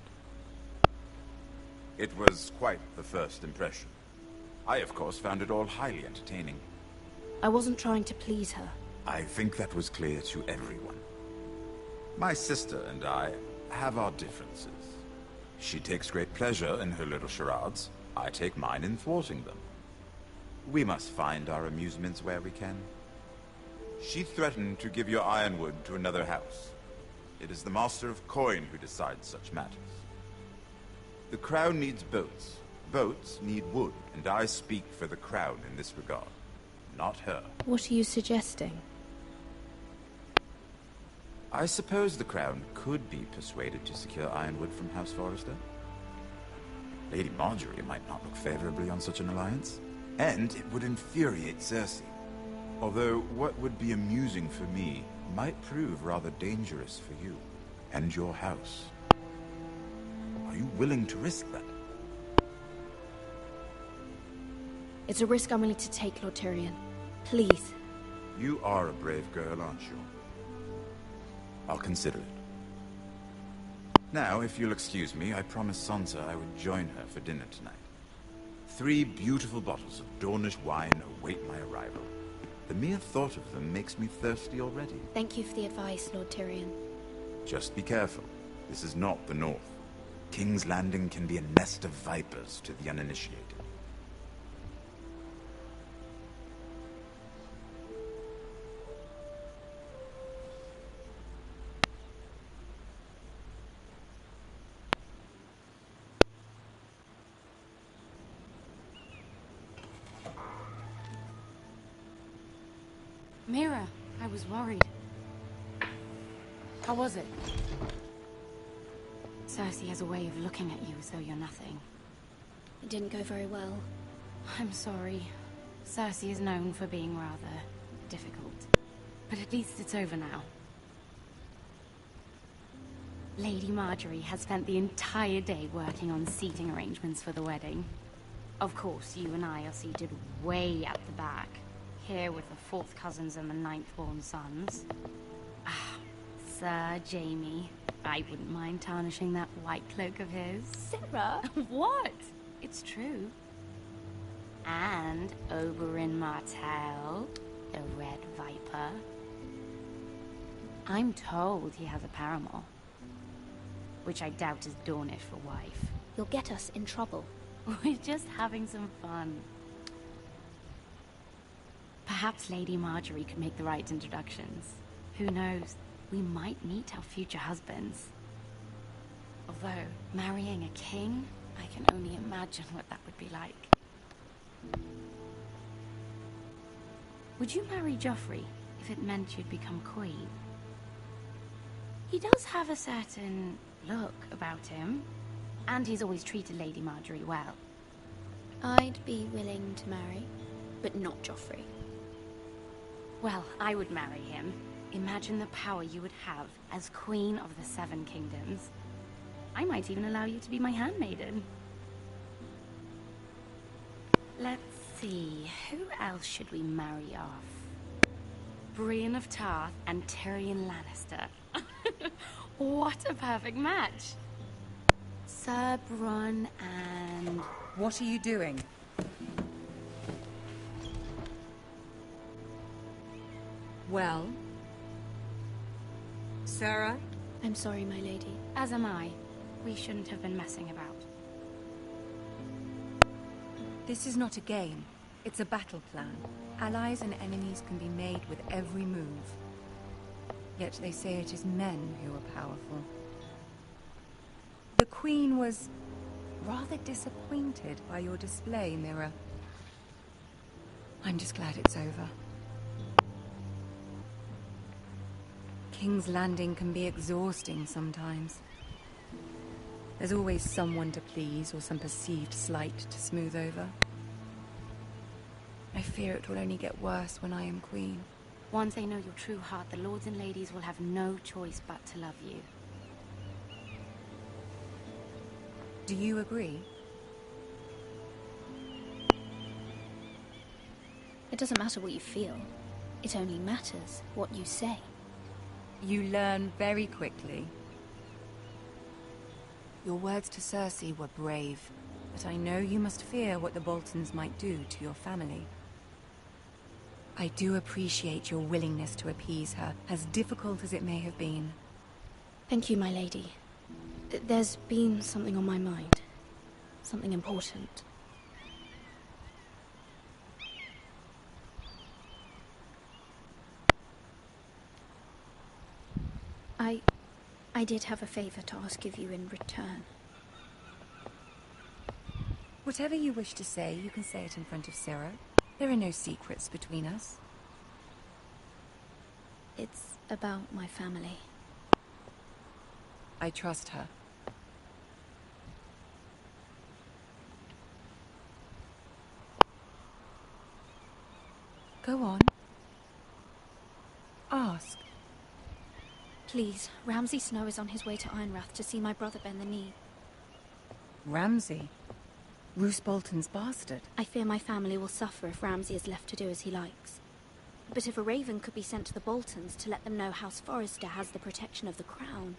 It was quite the first impression. I, of course, found it all highly entertaining. I wasn't trying to please her. I think that was clear to everyone. My sister and I have our differences. She takes great pleasure in her little charades. I take mine in thwarting them. We must find our amusements where we can. She threatened to give your ironwood to another house. It is the Master of Coin who decides such matters. The Crown needs boats. Boats need wood, and I speak for the Crown in this regard, not her. What are you suggesting? I suppose the Crown could be persuaded to secure ironwood from House Forrester. Lady Marjorie might not look favorably on such an alliance, and it would infuriate Cersei. Although what would be amusing for me might prove rather dangerous for you and your house. Are you willing to risk that? It's a risk I'm willing to take, Lord Tyrion. Please. You are a brave girl, aren't you? I'll consider it. Now, if you'll excuse me, I promised Sansa I would join her for dinner tonight. 3 beautiful bottles of Dornish wine await my arrival. The mere thought of them makes me thirsty already. Thank you for the advice, Lord Tyrion. Just be careful. This is not the North. King's Landing can be a nest of vipers to the uninitiated. Mira, I was worried. How was it? Cersei has a way of looking at you as though you're nothing. It didn't go very well. I'm sorry. Cersei is known for being rather difficult. But at least it's over now. Lady Marjorie has spent the entire day working on seating arrangements for the wedding. Of course, you and I are seated way at the back. Here with the 4th cousins and the 9th-born sons. Ah, Sir Jaime. I wouldn't mind tarnishing that white cloak of his. Sarah! What? It's true. And Oberyn Martell, the Red Viper. I'm told he has a paramour. Which I doubt is Dornish for wife. You'll get us in trouble. We're just having some fun. Perhaps Lady Marjorie could make the right introductions. Who knows? We might meet our future husbands. Although, marrying a king, I can only imagine what that would be like. Would you marry Joffrey if it meant you'd become queen? He does have a certain look about him, and he's always treated Lady Marjorie well. I'd be willing to marry, but not Joffrey. Well, I would marry him. Imagine the power you would have as Queen of the 7 Kingdoms. I might even allow you to be my handmaiden. Let's see, who else should we marry off? Brienne of Tarth and Tyrion Lannister. What a perfect match. Sir Bronn and... What are you doing? Well? Sarah? I'm sorry, my lady. As am I. We shouldn't have been messing about. This is not a game. It's a battle plan. Allies and enemies can be made with every move. Yet they say it is men who are powerful. The Queen was rather disappointed by your display, Mira. I'm just glad it's over. King's Landing can be exhausting sometimes. There's always someone to please or some perceived slight to smooth over. I fear it will only get worse when I am queen. Once they know your true heart, the lords and ladies will have no choice but to love you. Do you agree? It doesn't matter what you feel. It only matters what you say. You learn very quickly. Your words to Cersei were brave, but I know you must fear what the Boltons might do to your family. I do appreciate your willingness to appease her, as difficult as it may have been. Thank you, my lady. There's been something on my mind. Something important. I did have a favor to ask of you in return. Whatever you wish to say, you can say it in front of Ciro. There are no secrets between us. It's about my family. I trust her. Go on. Ask. Please, Ramsay Snow is on his way to Ironrath to see my brother bend the knee. Ramsay? Roose Bolton's bastard? I fear my family will suffer if Ramsay is left to do as he likes. But if a raven could be sent to the Boltons to let them know House Forrester has the protection of the crown...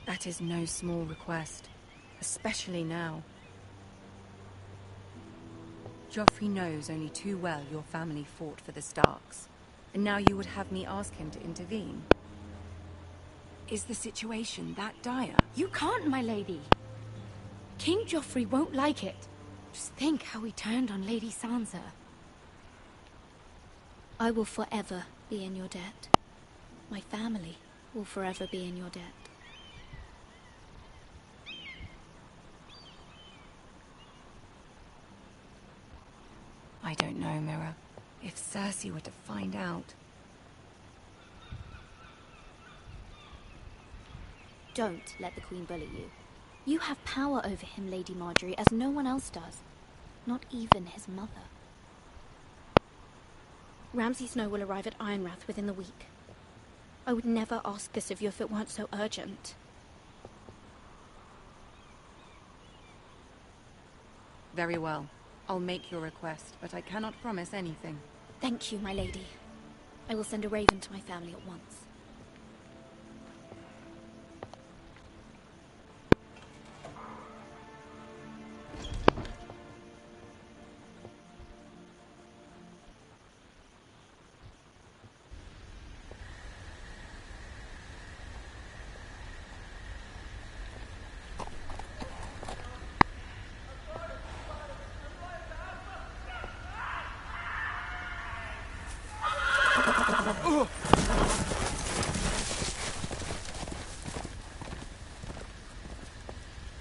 That is no small request, especially now. Joffrey knows only too well your family fought for the Starks, and now you would have me ask him to intervene. Is the situation that dire? You can't, my lady. King Joffrey won't like it. Just think how he turned on Lady Sansa. I will forever be in your debt. My family will forever be in your debt. I don't know, Mira. If Cersei were to find out... Don't let the Queen bully you. You have power over him, Lady Marjorie, as no one else does. Not even his mother. Ramsay Snow will arrive at Ironrath within the week. I would never ask this of you if it weren't so urgent. Very well. I'll make your request, but I cannot promise anything. Thank you, my lady. I will send a raven to my family at once.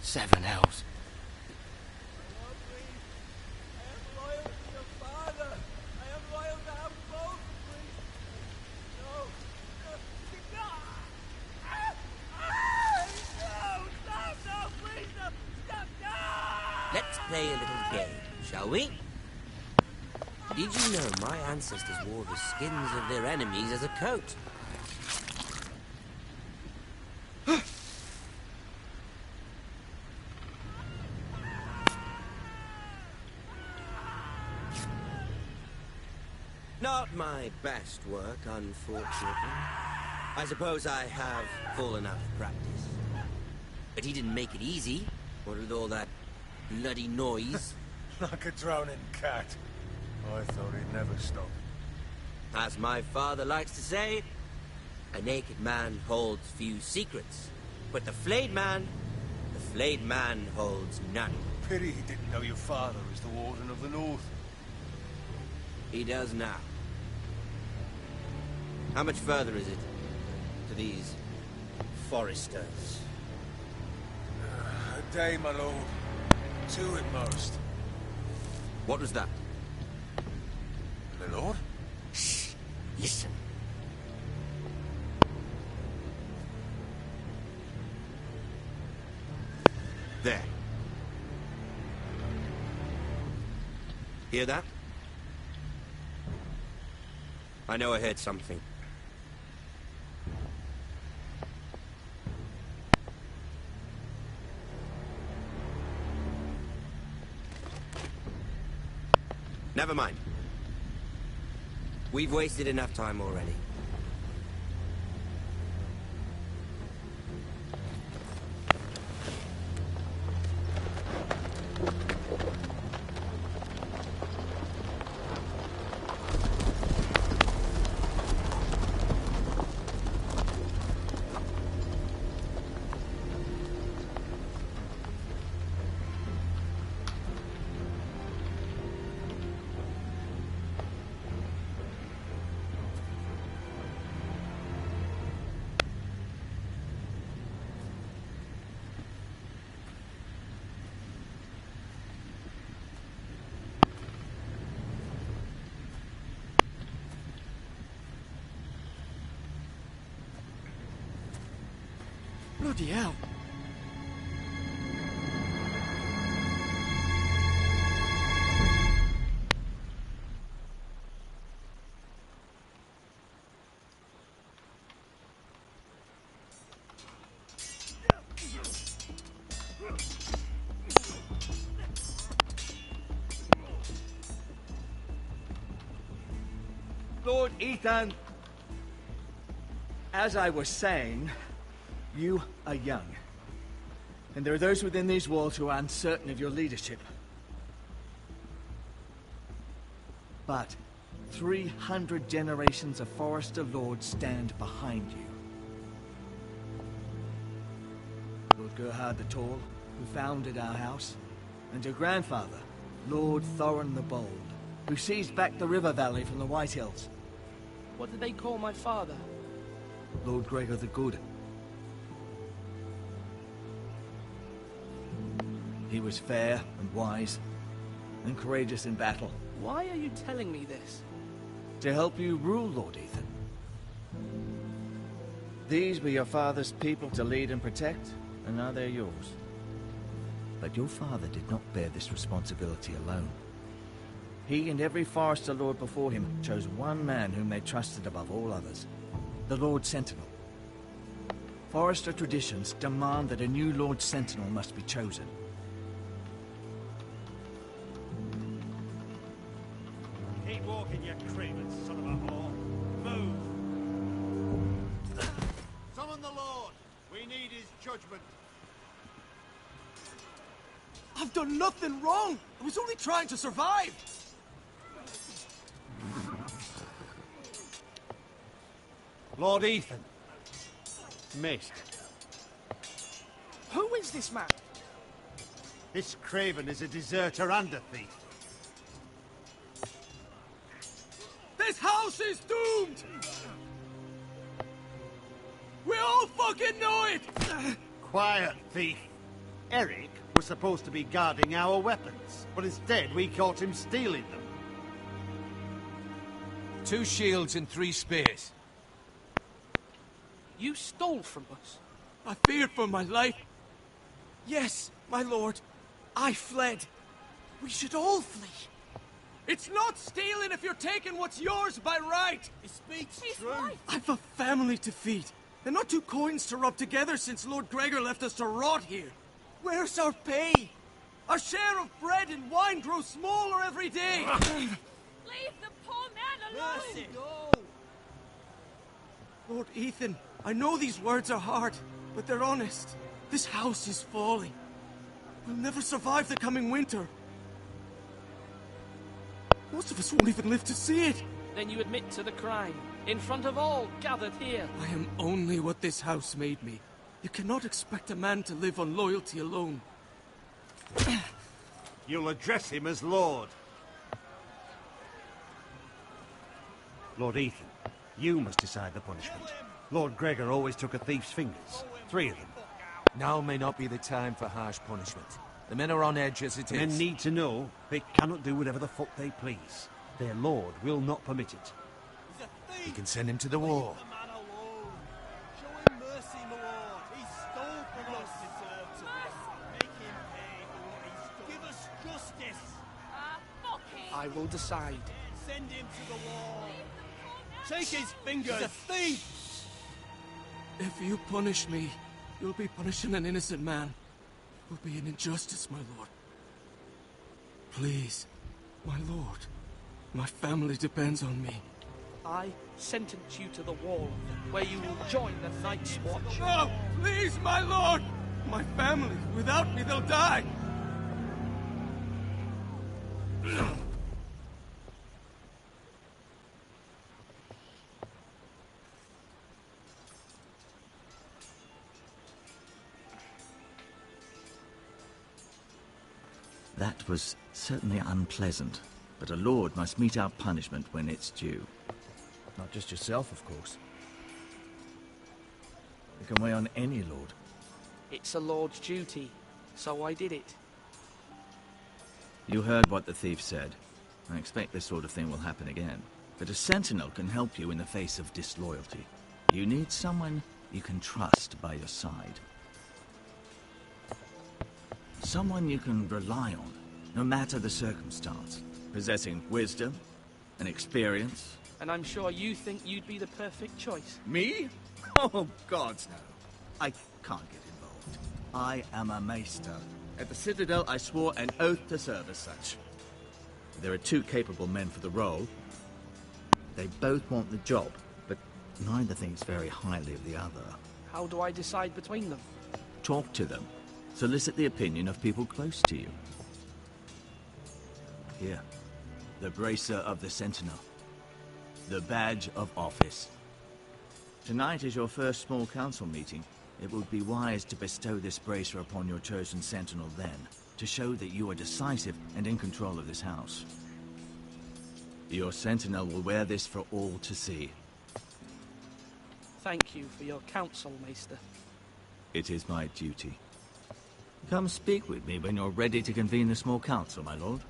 Seven hells. Let's play a little game, shall we? Did you know my ancestors wore the skins of their enemies as a coat? Not my best work, unfortunately. I suppose I have fallen out of practice. But he didn't make it easy. What with all that bloody noise? Like a drowning cat. I thought he'd never stop. As my father likes to say, a naked man holds few secrets. But the flayed man holds none. Pity he didn't know your father was the Warden of the North. He does now. How much further is it to these foresters? A day, my lord. 2 at most. What was that? My lord? Shh! Listen. There. Hear that? I know I heard something. Never mind. We've wasted enough time already. Bloody hell. Lord Ethan, as I was saying, you are young. And there are those within these walls who are uncertain of your leadership. But 300 generations of Forester Lords stand behind you. Lord Gerhard the Tall, who founded our house, and your grandfather, Lord Thorin the Bold, who seized back the river valley from the White Hills. What did they call my father? Lord Gregor the Good. He was fair and wise, and courageous in battle. Why are you telling me this? To help you rule, Lord Ethan. These were your father's people to lead and protect, and now they're yours. But your father did not bear this responsibility alone. He and every Forester Lord before him chose one man whom they trusted above all others, the Lord Sentinel. Forester traditions demand that a new Lord Sentinel must be chosen. Keep walking, you craven son of a whore. Move! Summon the Lord! We need his judgment. I've done nothing wrong! I was only trying to survive! Lord Ethan. Missed. Who is this man? This craven is a deserter and a thief. This house is doomed! We all fucking know it! Quiet, thief. Eric was supposed to be guarding our weapons, but instead we caught him stealing them. 2 shields and 3 spears. You stole from us. I feared for my life. Yes, my lord. I fled. We should all flee. It's not stealing if you're taking what's yours by right. He speaks true. Right. I've a family to feed. And not 2 coins to rub together since Lord Gregor left us to rot here. Where's our pay? Our share of bread and wine grows smaller every day. Leave the poor man Mercy! Lord Ethan, I know these words are hard, but they're honest. This house is falling. We'll never survive the coming winter. Most of us won't even live to see it. Then you admit to the crime, in front of all gathered here. I am only what this house made me. You cannot expect a man to live on loyalty alone. You'll address him as Lord. Lord Ethan, you must decide the punishment. Lord Gregor always took a thief's fingers. 3 of them. Now may not be the time for harsh punishment. The men are on edge as it The is. men need to know they cannot do whatever the fuck they please. Their lord will not permit it. You can send him to the war. Show him mercy, my lord. He stole from us. Make him pay for what he stole. Give us justice. I will decide. Send him to the wall. Take his fingers. He's a thief. If you punish me, you'll be punishing an innocent man. It will be an injustice, my lord. Please, my lord. My family depends on me. I sentence you to the wall, where you will join the Night's Watch. No! Please, my lord! My family, without me, they'll die! That was certainly unpleasant, but a lord must mete out punishment when it's due. Not just yourself, of course. It can weigh on any lord. It's a lord's duty, so I did it. You heard what the thief said. I expect this sort of thing will happen again. But a sentinel can help you in the face of disloyalty. You need someone you can trust by your side. Someone you can rely on, no matter the circumstance. Possessing wisdom and experience. And I'm sure you think you'd be the perfect choice. Me? Oh, gods no. I can't get involved. I am a maester. At the Citadel, I swore an oath to serve as such. There are 2 capable men for the role. They both want the job, but neither thinks very highly of the other. How do I decide between them? Talk to them. Solicit the opinion of people close to you. Here, the bracer of the Sentinel. The badge of office. Tonight is your first small council meeting. It would be wise to bestow this bracer upon your chosen Sentinel then, to show that you are decisive and in control of this house. Your Sentinel will wear this for all to see. Thank you for your counsel, Maester. It is my duty. Come speak with me when you're ready to convene the small council, my lord.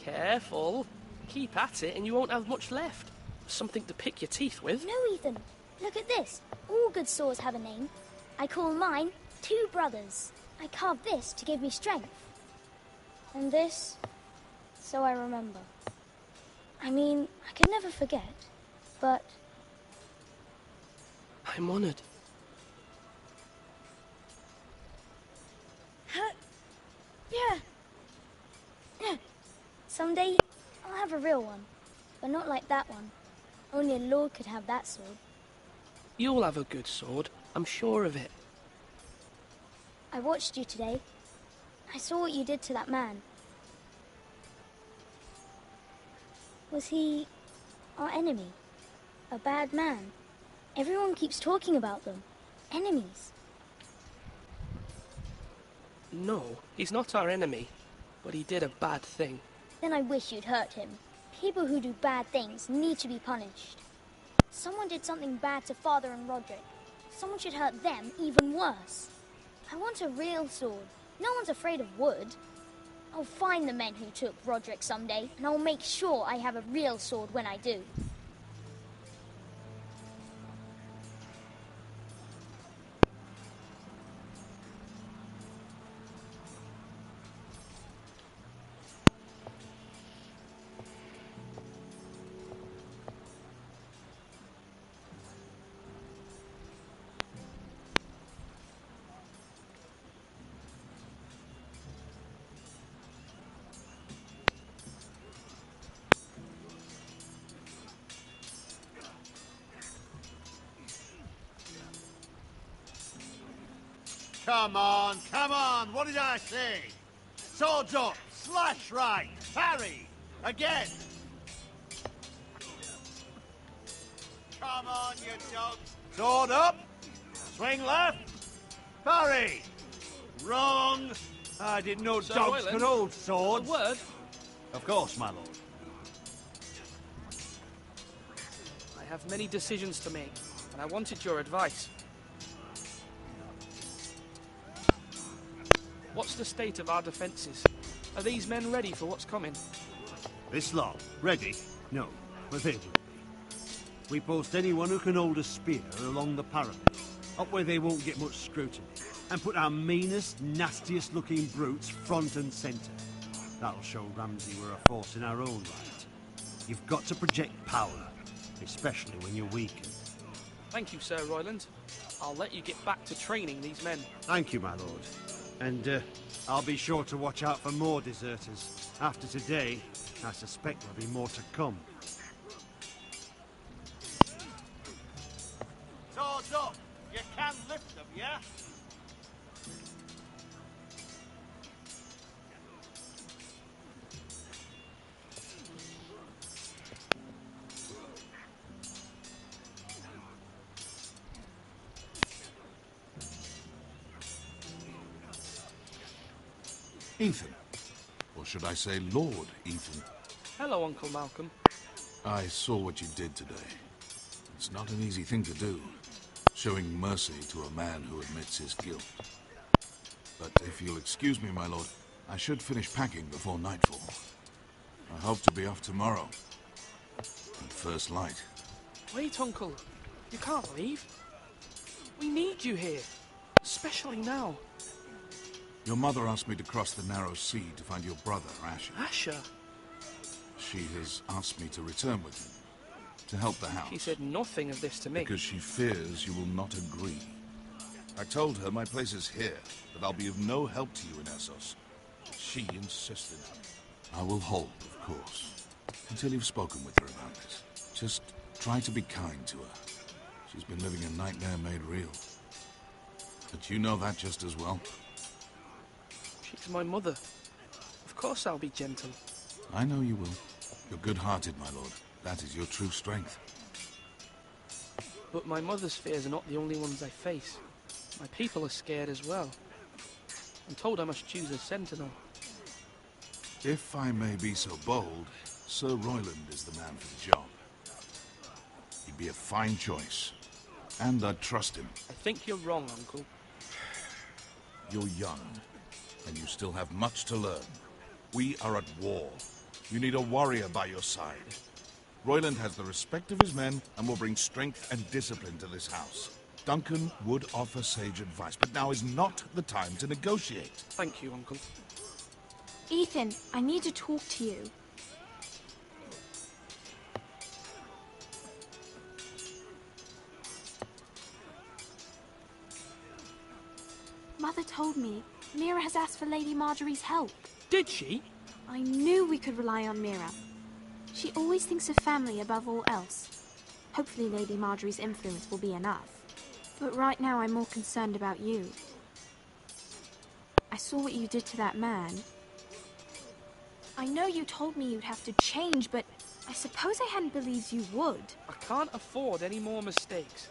Careful. Keep at it and you won't have much left. Something to pick your teeth with. No, Ethan. Look at this. All good swords have a name. I call mine 2 brothers. I carved this to give me strength. And this, so I remember. I mean, I could never forget, but... I'm honored. Yeah. Someday, I'll have a real one. But not like that one. Only a lord could have that sword. You'll have a good sword. I'm sure of it. I watched you today. I saw what you did to that man. Was he our enemy? A bad man? Everyone keeps talking about them. Enemies. No, he's not our enemy. But he did a bad thing. Then I wish you'd hurt him. People who do bad things need to be punished. Someone did something bad to Father and Roderick. Someone should hurt them even worse. I want a real sword. No one's afraid of wood. I'll find the men who took Roderick someday, and I'll make sure I have a real sword when I do. Come on, what did I say? Swords up, slash right, parry, again! Come on, you dogs! Sword up, swing left, parry! Wrong! I didn't know Sir dogs Royland, could hold swords. a word? Of course, my lord. I have many decisions to make, and I wanted your advice. What's the state of our defences? Are these men ready for what's coming? This lot, ready? No, but they will be. We post anyone who can hold a spear along the parapet, up where they won't get much scrutiny, and put our meanest, nastiest looking brutes front and centre. That'll show Ramsay we're a force in our own right. You've got to project power, especially when you're weakened. Thank you, Sir Royland. I'll let you get back to training these men. Thank you, my lord. And I'll be sure to watch out for more deserters. After today, I suspect there'll be more to come. Swords up! You can lift them, yeah? Ethan. Or should I say Lord Ethan? Hello, Uncle Malcolm. I saw what you did today. It's not an easy thing to do, showing mercy to a man who admits his guilt. But if you'll excuse me, my lord, I should finish packing before nightfall. I hope to be off tomorrow. At first light. Wait, Uncle. You can't leave. We need you here. Especially now. Your mother asked me to cross the narrow sea to find your brother, Asher. Asher? She has asked me to return with him, to help the house. She said nothing of this to me. Because she fears you will not agree. I told her my place is here, that I'll be of no help to you in Essos. She insisted. I will hold, of course, until you've spoken with her about this. Just try to be kind to her. She's been living a nightmare made real. But you know that just as well. She's my mother. Of course I'll be gentle. I know you will. You're good-hearted, my lord. That is your true strength. But my mother's fears are not the only ones I face. My people are scared as well. I'm told I must choose a sentinel. If I may be so bold, Sir Royland is the man for the job. He'd be a fine choice. And I'd trust him. I think you're wrong, Uncle. You're young, and you still have much to learn. We are at war. You need a warrior by your side. Royland has the respect of his men and will bring strength and discipline to this house. Duncan would offer sage advice, but now is not the time to negotiate. Thank you, Uncle. Ethan, I need to talk to you. Mother told me Mira has asked for Lady Marjorie's help. Did she? I knew we could rely on Mira. She always thinks of family above all else. Hopefully Lady Marjorie's influence will be enough. But right now I'm more concerned about you. I saw what you did to that man. I know you told me you'd have to change, but I suppose I hadn't believed you would. I can't afford any more mistakes.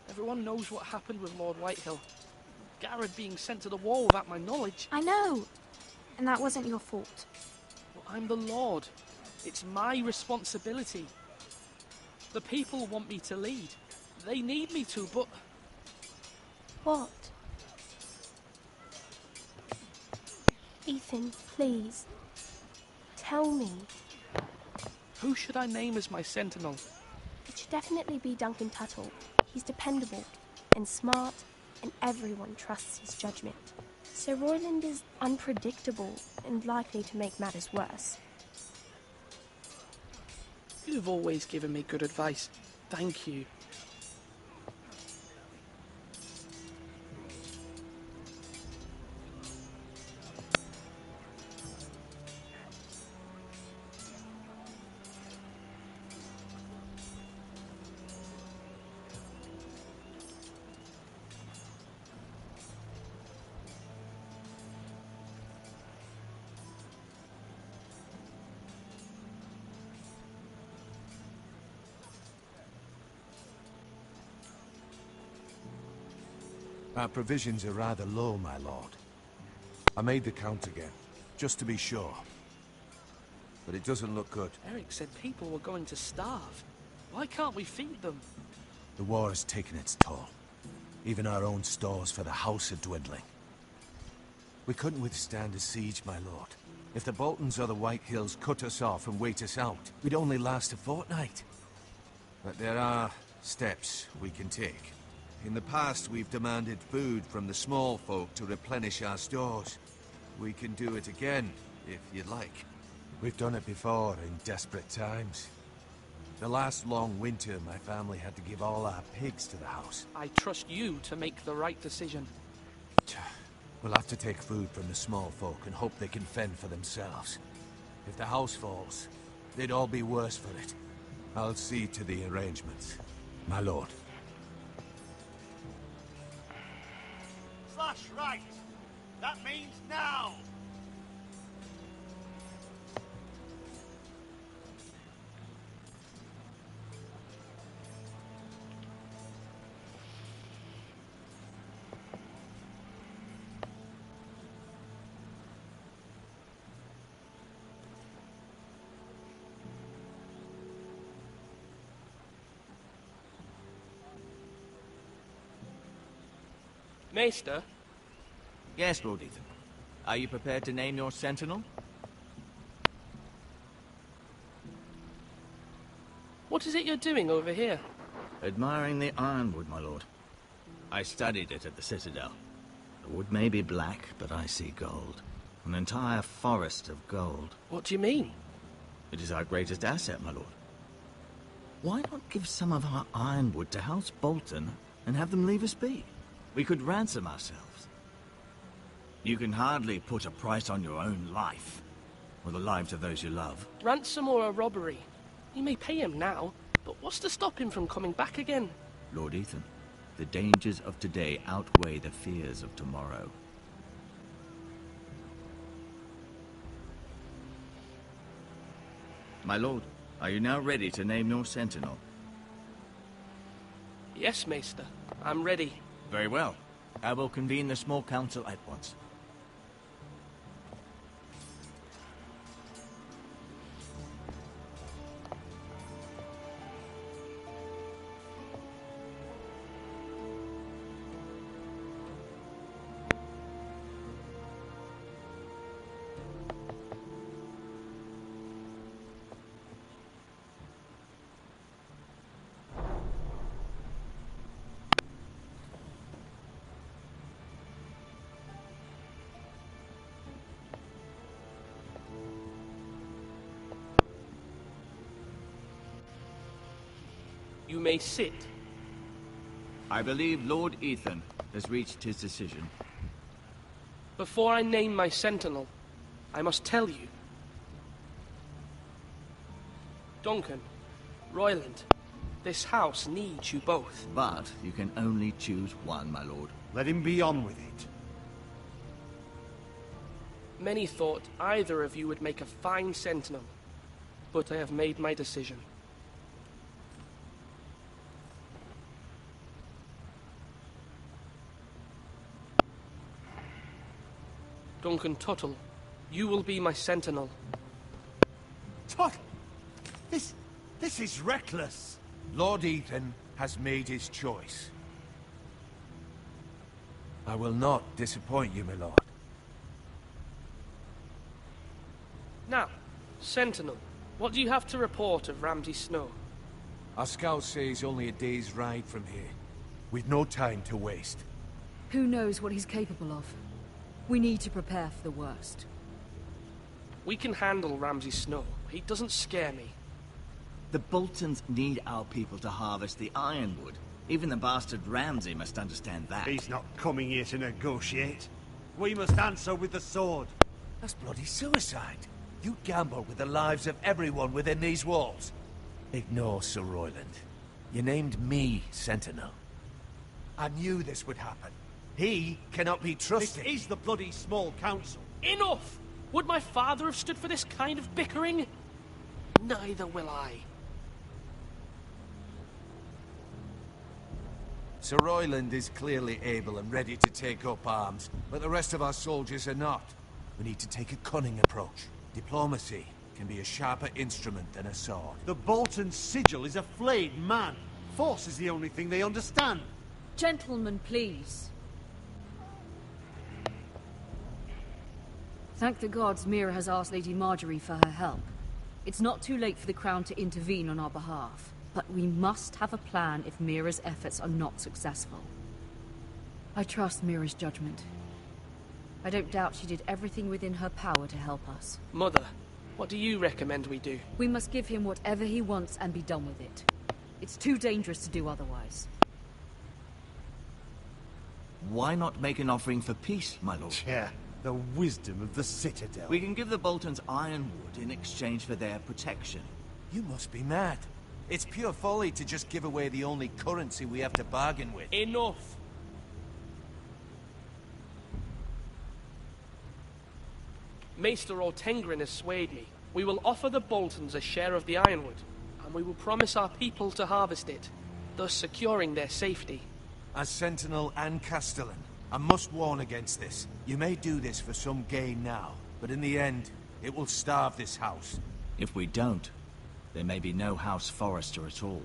Everyone knows what happened with Lord Whitehill. Garrett being sent to the wall without my knowledge. I know. And that wasn't your fault. Well, I'm the Lord. It's my responsibility. The people want me to lead. They need me to, but... What? Ethan, please. Tell me. Who should I name as my sentinel? It should definitely be Duncan Tuttle. He's dependable and smart, and everyone trusts his judgment. Sir Royland is unpredictable and likely to make matters worse. You've always given me good advice. Thank you. Our provisions are rather low, my lord. I made the count again, just to be sure. But it doesn't look good. Eric said people were going to starve. Why can't we feed them? The war has taken its toll. Even our own stores for the house are dwindling. We couldn't withstand a siege, my lord. If the Boltons or the White Hills cut us off and wait us out, we'd only last a fortnight. But there are steps we can take. In the past, we've demanded food from the small folk to replenish our stores. We can do it again, if you'd like. We've done it before, in desperate times. The last long winter, my family had to give all our pigs to the house. I trust you to make the right decision. We'll have to take food from the small folk and hope they can fend for themselves. If the house falls, they'd all be worse for it. I'll see to the arrangements, my lord. Slash right! That means now! Maester? Yes, Lord Ethan. Are you prepared to name your sentinel? What is it you're doing over here? Admiring the ironwood, my lord. I studied it at the Citadel. The wood may be black, but I see gold. An entire forest of gold. What do you mean? It is our greatest asset, my lord. Why not give some of our ironwood to House Bolton and have them leave us be? We could ransom ourselves. You can hardly put a price on your own life, or the lives of those you love. Ransom or a robbery? You may pay him now, but what's to stop him from coming back again? Lord Ethan, the dangers of today outweigh the fears of tomorrow. My lord, are you now ready to name your sentinel? Yes, Maester. I'm ready. Very well. I will convene the small council at once. You may sit. I believe Lord Ethan has reached his decision. Before I name my sentinel, I must tell you. Duncan, Royland, this house needs you both. But you can only choose one, my lord. Let him be on with it. Many thought either of you would make a fine sentinel, but I have made my decision. Duncan Tuttle, you will be my sentinel. Tuttle! This is reckless. Lord Ethan has made his choice. I will not disappoint you, my lord. Now, Sentinel, what do you have to report of Ramsay Snow? Our scouts say he's only a day's ride from here. We've no time to waste. Who knows what he's capable of? We need to prepare for the worst. We can handle Ramsay Snow. He doesn't scare me. The Boltons need our people to harvest the ironwood. Even the bastard Ramsay must understand that. He's not coming here to negotiate. We must answer with the sword. That's bloody suicide. You gamble with the lives of everyone within these walls. Ignore Sir Royland. You named me Sentinel. I knew this would happen. He cannot be trusted. This is the bloody small council. Enough! Would my father have stood for this kind of bickering? Neither will I. Sir Royland is clearly able and ready to take up arms, but the rest of our soldiers are not. We need to take a cunning approach. Diplomacy can be a sharper instrument than a sword. The Bolton sigil is a flayed man. Force is the only thing they understand. Gentlemen, please. Thank the gods Mira has asked Lady Marjorie for her help. It's not too late for the Crown to intervene on our behalf. But we must have a plan if Mira's efforts are not successful. I trust Mira's judgment. I don't doubt she did everything within her power to help us. Mother, what do you recommend we do? We must give him whatever he wants and be done with it. It's too dangerous to do otherwise. Why not make an offering for peace, my lord? Yeah, the wisdom of the Citadel. We can give the Boltons ironwood in exchange for their protection. You must be mad. It's pure folly to just give away the only currency we have to bargain with. Enough! Maester Ortengrin has swayed me. We will offer the Boltons a share of the ironwood, and we will promise our people to harvest it, thus securing their safety. As Sentinel and Castellan, I must warn against this. You may do this for some gain now, but in the end, it will starve this house. If we don't, there may be no House Forrester at all.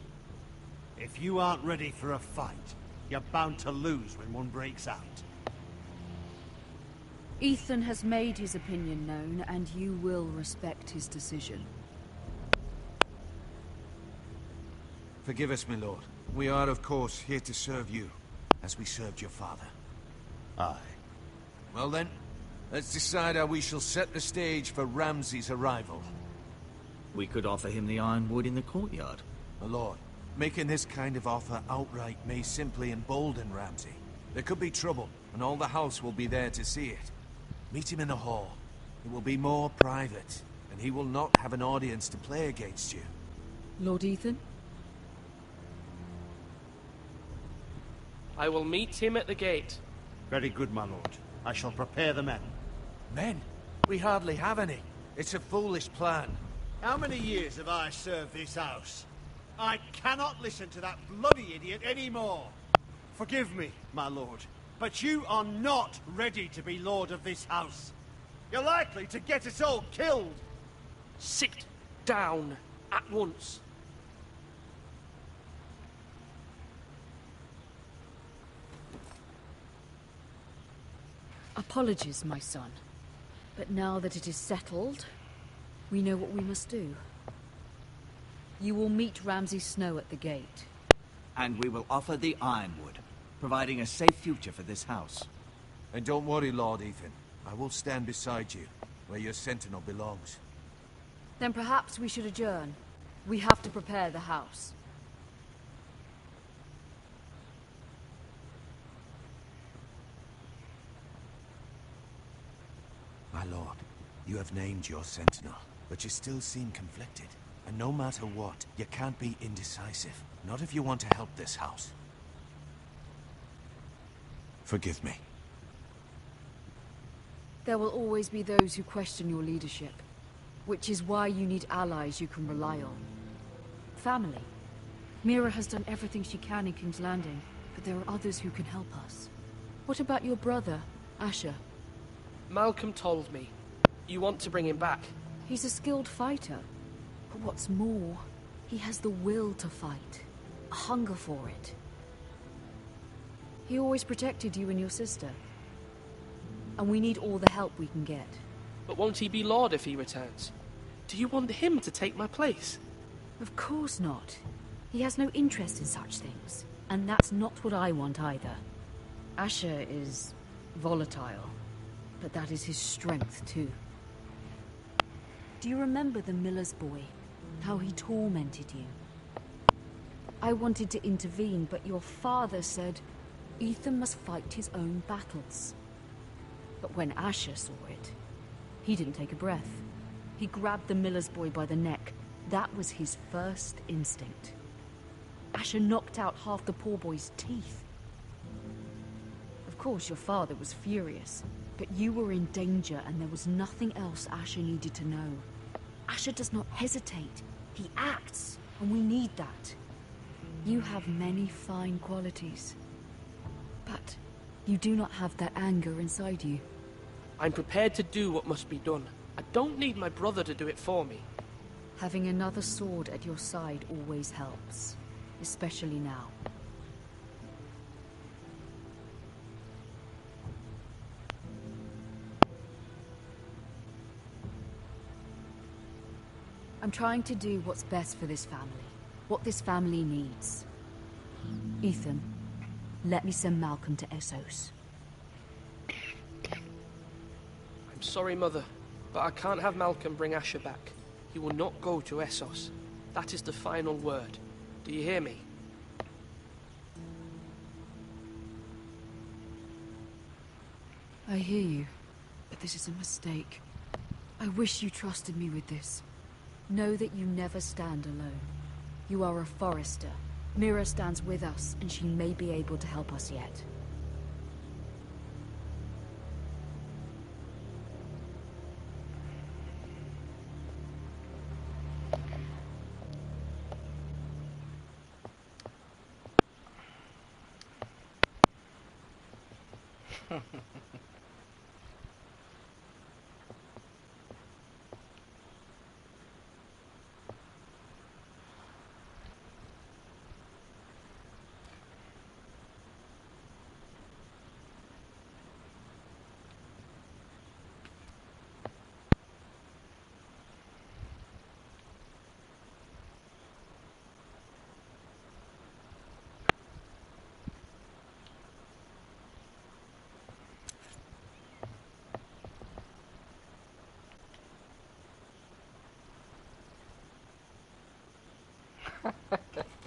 If you aren't ready for a fight, you're bound to lose when one breaks out. Ethan has made his opinion known, and you will respect his decision. Forgive us, my lord. We are, of course, here to serve you, as we served your father. Aye. Well then, let's decide how we shall set the stage for Ramsay's arrival. We could offer him the ironwood in the courtyard. My lord, making this kind of offer outright may simply embolden Ramsay. There could be trouble, and all the house will be there to see it. Meet him in the hall. It will be more private, and he will not have an audience to play against you. Lord Ethan? I will meet him at the gate. Very good, my lord. I shall prepare the men. Men? We hardly have any. It's a foolish plan. How many years have I served this house? I cannot listen to that bloody idiot anymore. Forgive me, my lord, but you are not ready to be lord of this house. You're likely to get us all killed. Sit down at once. Apologies, my son. But now that it is settled, we know what we must do. You will meet Ramsay Snow at the gate. And we will offer the ironwood, providing a safe future for this house. And don't worry, Lord Ethan. I will stand beside you, where your sentinel belongs. Then perhaps we should adjourn. We have to prepare the house. My lord, you have named your sentinel, but you still seem conflicted. And no matter what, you can't be indecisive. Not if you want to help this house. Forgive me. There will always be those who question your leadership, which is why you need allies you can rely on. Family. Mira has done everything she can in King's Landing, but there are others who can help us. What about your brother, Asher? Malcolm told me. You want to bring him back? He's a skilled fighter. But what's more, he has the will to fight. hunger for it. He always protected you and your sister. And we need all the help we can get. But won't he be Lord if he returns? Do you want him to take my place? Of course not. He has no interest in such things. And that's not what I want either. Asher is volatile, but that is his strength too. Do you remember the miller's boy? How he tormented you? I wanted to intervene, but your father said Ethan must fight his own battles. But when Asher saw it, he didn't take a breath. He grabbed the miller's boy by the neck. That was his first instinct. Asher knocked out half the poor boy's teeth. Of course, your father was furious, but you were in danger and there was nothing else Asher needed to know. Asher does not hesitate. He acts, and we need that. You have many fine qualities, but you do not have that anger inside you. I'm prepared to do what must be done. I don't need my brother to do it for me. Having another sword at your side always helps, especially now. I'm trying to do what's best for this family, what this family needs. Ethan, let me send Malcolm to Essos. I'm sorry, Mother, but I can't have Malcolm bring Asher back. He will not go to Essos. That is the final word. Do you hear me? I hear you, but this is a mistake. I wish you trusted me with this. Know that you never stand alone. You are a Forrester. Mira stands with us, and she may be able to help us yet.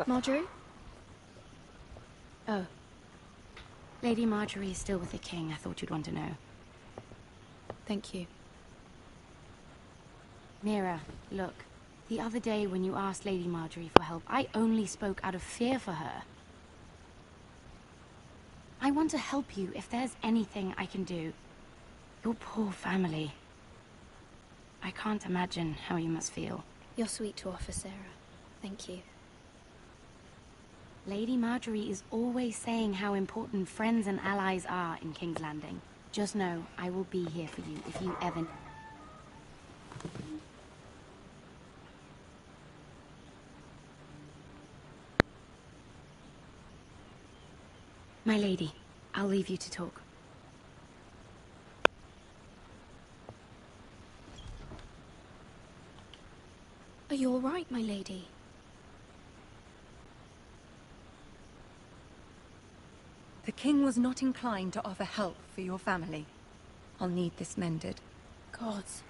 Marjorie? Oh. Lady Marjorie is still with the king. I thought you'd want to know. Thank you. Mira, look. The other day when you asked Lady Marjorie for help, I only spoke out of fear for her. I want to help you if there's anything I can do. Your poor family. I can't imagine how you must feel. You're sweet to offer, Sarah. Thank you. Lady Marjorie is always saying how important friends and allies are in King's Landing. Just know, I will be here for you if you ever... My lady, I'll leave you to talk. Are you all right, my lady? The king was not inclined to offer help for your family. I'll need this mended. Gods.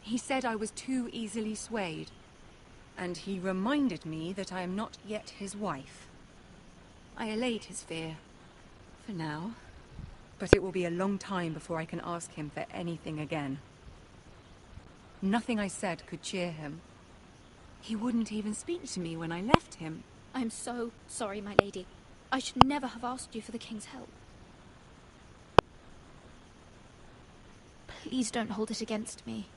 He said I was too easily swayed. And he reminded me that I am not yet his wife. I allayed his fear. For now. But it will be a long time before I can ask him for anything again. Nothing I said could cheer him. He wouldn't even speak to me when I left him. I'm so sorry, my lady. I should never have asked you for the king's help. Please don't hold it against me.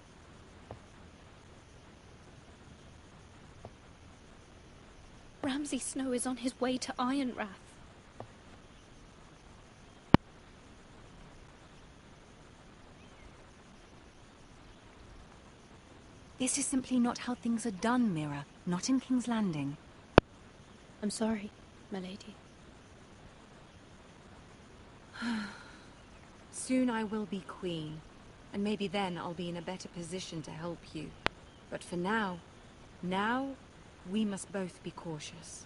Ramsay Snow is on his way to Ironrath. This is simply not how things are done, Mira. Not in King's Landing. I'm sorry, my lady. Soon I will be queen, and maybe then I'll be in a better position to help you. But for now, we must both be cautious.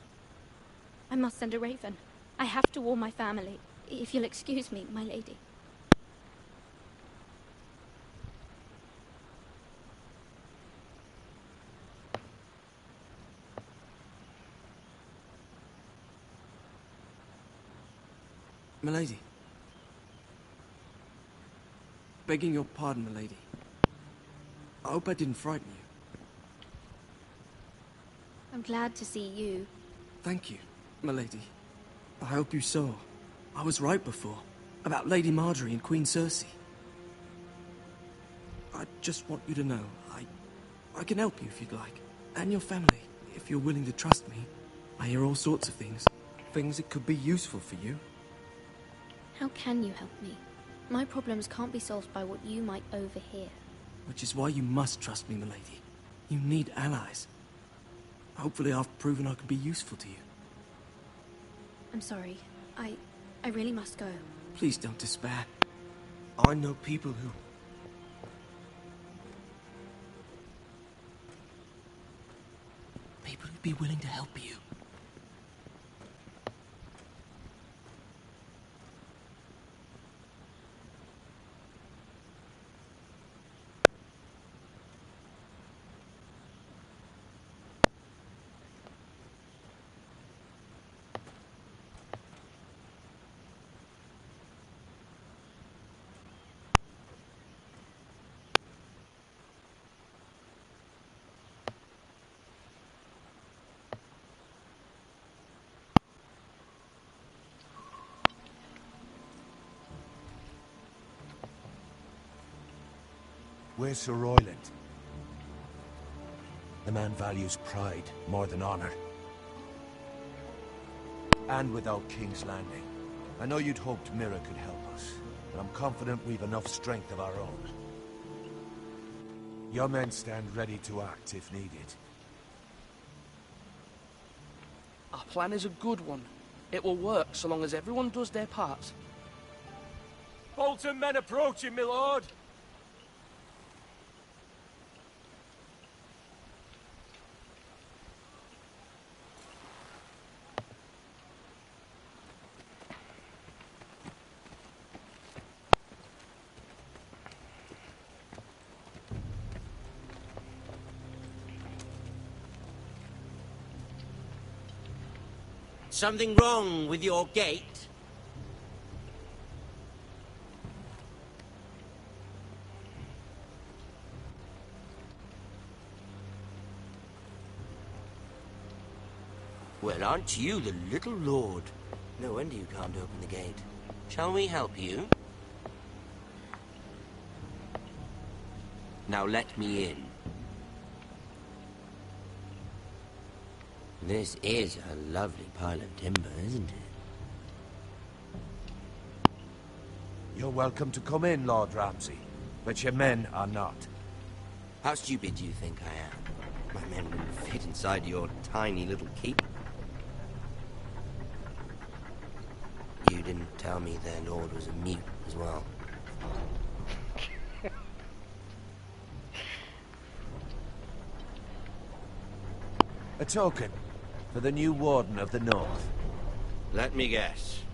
I must send a raven. I have to warn my family. If you'll excuse me, my lady. Milady. Begging your pardon, milady. I hope I didn't frighten you. I'm glad to see you. Thank you, milady. I hope you saw. I was right before. About Lady Marjorie and Queen Cersei. I just want you to know, I can help you if you'd like. And your family, if you're willing to trust me. I hear all sorts of things. Things that could be useful for you. How can you help me? My problems can't be solved by what you might overhear. Which is why you must trust me, milady. You need allies. Hopefully I've proven I can be useful to you. I'm sorry. I really must go. Please don't despair. I know people who... People who'd be willing to help you. Where's Sir Royland? The man values pride more than honor. And without King's Landing, I know you'd hoped Mira could help us, but I'm confident we've enough strength of our own. Your men stand ready to act if needed. Our plan is a good one. It will work so long as everyone does their part. Bolton men approaching, my lord! Something wrong with your gate? Well, aren't you the little lord? No wonder you can't open the gate. Shall we help you? Now let me in. This is a lovely pile of timber, isn't it? You're welcome to come in, Lord Ramsay, but your men are not. How stupid do you think I am? My men wouldn't fit inside your tiny little keep. You didn't tell me their lord was a mute as well. A token for the new Warden of the North. Let me guess.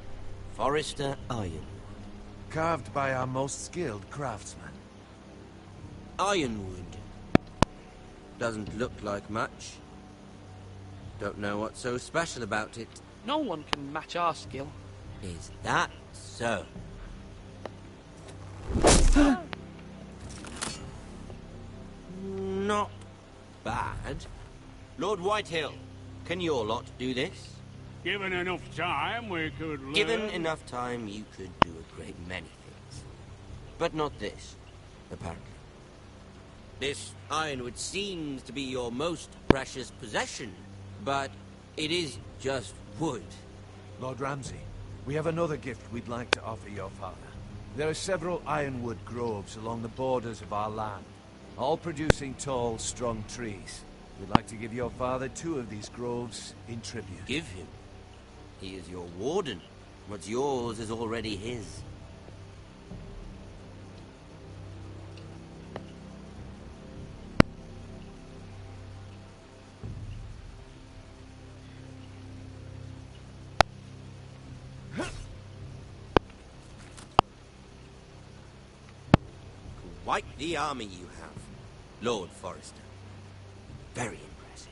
Forrester Ironwood. Carved by our most skilled craftsman. Ironwood. Doesn't look like much. Don't know what's so special about it. No one can match our skill. Is that so? Not bad. Lord Whitehill, can your lot do this? Given enough time, we could learn. Given enough time, you could do a great many things. But not this, apparently. This ironwood seems to be your most precious possession, but it is just wood. Lord Ramsay, we have another gift we'd like to offer your father. There are several ironwood groves along the borders of our land. all producing tall, strong trees. We'd like to give your father 2 of these groves in tribute. Give him? He is your warden. What's yours is already his. Quite the army you have, Lord Forrester. Very impressive.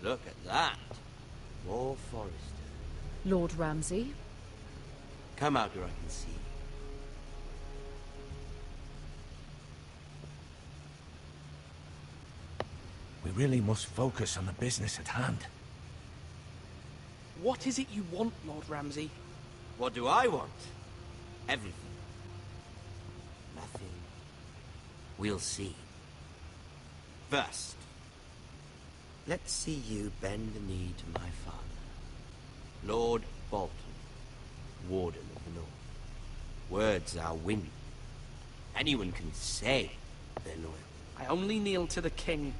Look at that. More Forrester. Lord Ramsay? Come out where I can see. We really must focus on the business at hand. What is it you want, Lord Ramsay? What do I want? Everything. Nothing. We'll see. First, let's see you bend the knee to my father, Lord Bolton, Warden of the North. Words are wind. Anyone can say they're loyal. I only kneel to the king.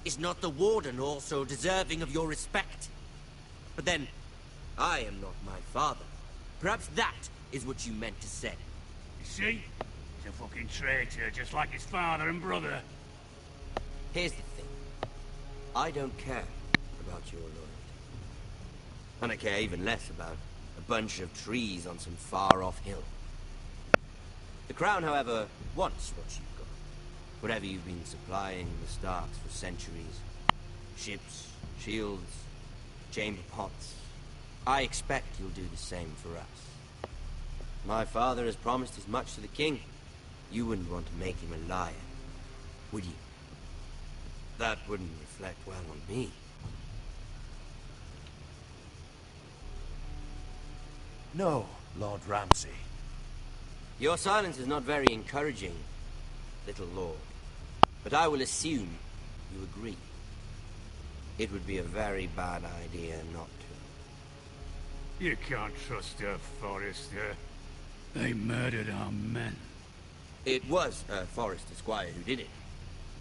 Is not the Warden also deserving of your respect? But then, I am not my father. Perhaps that is what you meant to say. You see? He's a fucking traitor, just like his father and brother. Here's the thing. I don't care about your loyalty. And I care even less about a bunch of trees on some far-off hill. The Crown, however, wants what you've got. Whatever you've been supplying the Starks for centuries. Ships, shields, chamber pots. I expect you'll do the same for us. My father has promised as much to the king. You wouldn't want to make him a liar, would you? That wouldn't reflect well on me. No, Lord Ramsay. Your silence is not very encouraging, little lord. But I will assume you agree. It would be a very bad idea not to. You can't trust her, Forrester. They murdered our men. It was a Forrester squire who did it.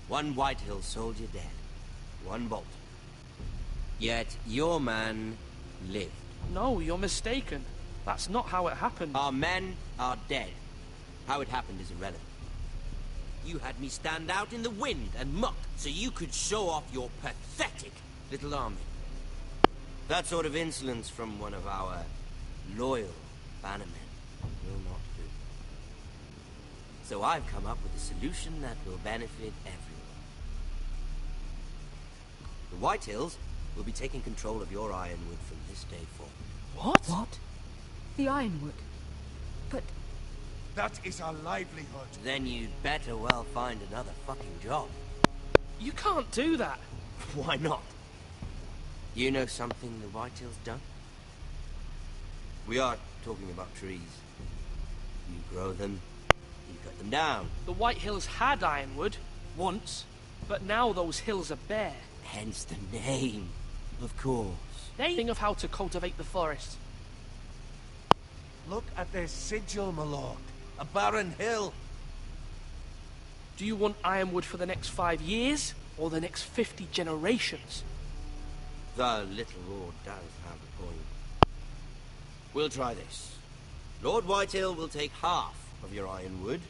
One Whitehill soldier dead. One Bolton. Yet your man lived. No, you're mistaken. That's not how it happened. Our men are dead. How it happened is irrelevant. You had me stand out in the wind and muck so you could show off your pathetic little army. That sort of insolence from one of our loyal bannermen will not do. So I've come up with a solution that will benefit everyone. The Whitehills will be taking control of your ironwood from this day forward. What? The Ironwood? But... That is our livelihood. Then you'd better well find another fucking job. You can't do that. Why not? You know something the Whitehills don't? We are talking about trees. You grow them, you cut them down. The Whitehills had ironwood, once, but now those hills are bare. Hence the name, of course. Think of how to cultivate the forest. Look at their sigil, my lord. A barren hill. Do you want ironwood for the next 5 years, or the next 50 generations? The little lord does have a point. We'll try this. Lord Whitehill will take half of your ironwood,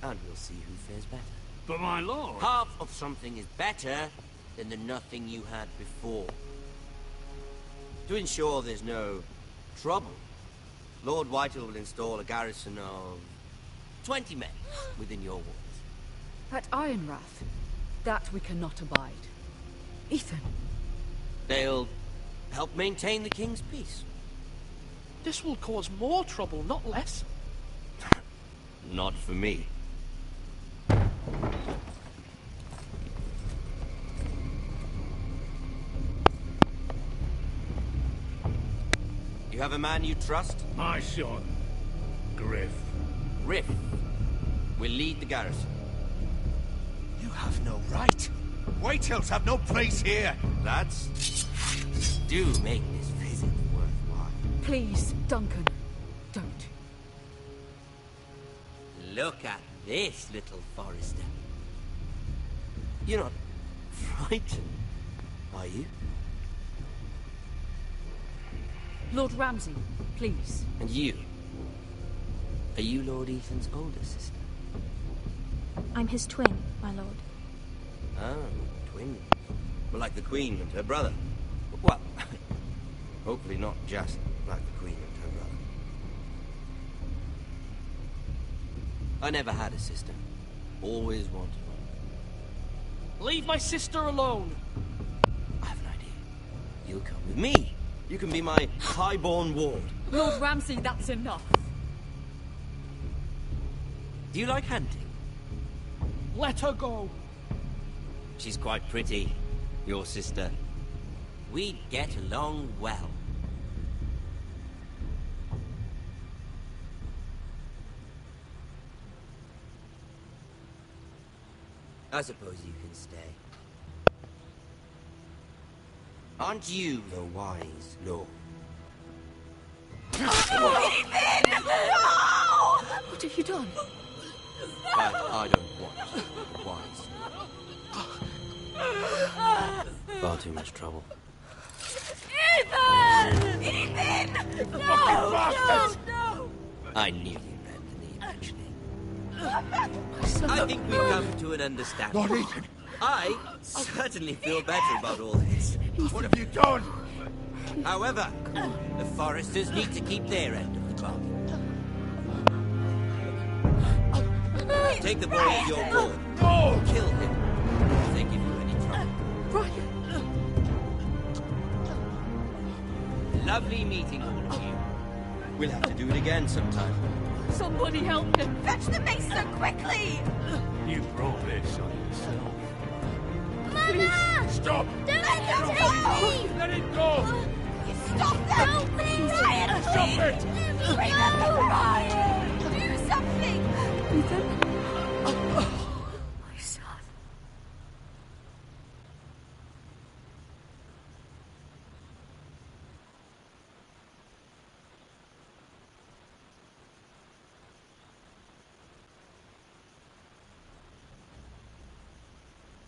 and we'll see who fares better. But my lord... Half of something is better than the nothing you had before. To ensure there's no trouble, Lord Whitehill will install a garrison of 20 men within your walls. At Ironrath, that we cannot abide. Ethan, They'll help maintain the king's peace. This will cause more trouble, not less. Not for me. You have a man you trust? My son, Griff. Griff will lead the garrison. You have no right. Whitehills have no place here, lads. Do make this visit worthwhile. Please, Duncan, don't. Look at this, little Forrester. You're not frightened, are you? Lord Ramsay, please. And you? Are you Lord Ethan's older sister? I'm his twin, my lord. Oh, twins. Well, like the Queen and her brother. Well, hopefully not just like the Queen and her brother. I never had a sister. Always wanted one. Leave my sister alone! I have an idea. You'll come with me. You can be my highborn ward. Lord Ramsay, that's enough. Do you like hunting? Let her go. She's quite pretty, your sister. We'd get along well. I suppose you can stay. Aren't you the wise lord? What have you done? But I don't want the wise. Far too much trouble. Ethan! Ethan! No! No! No! I knew you'd abandon me eventually. I think we've come to an understanding. Lord Ethan! I certainly feel better about all this. What have you done? However, the Foresters need to keep their end of the bargain. Take the boy as your ward. No! Kill him if they give you any trouble. Brian! Lovely meeting all of you. We'll have to do it again sometime. Somebody help him! Fetch the mace so quickly! You brought this on yourself. Mama! Stop! Don't let him take me! Let it go! Stop them! Help me! Ryan, Stop please! it! Remember Ryan! Do something! Ethan?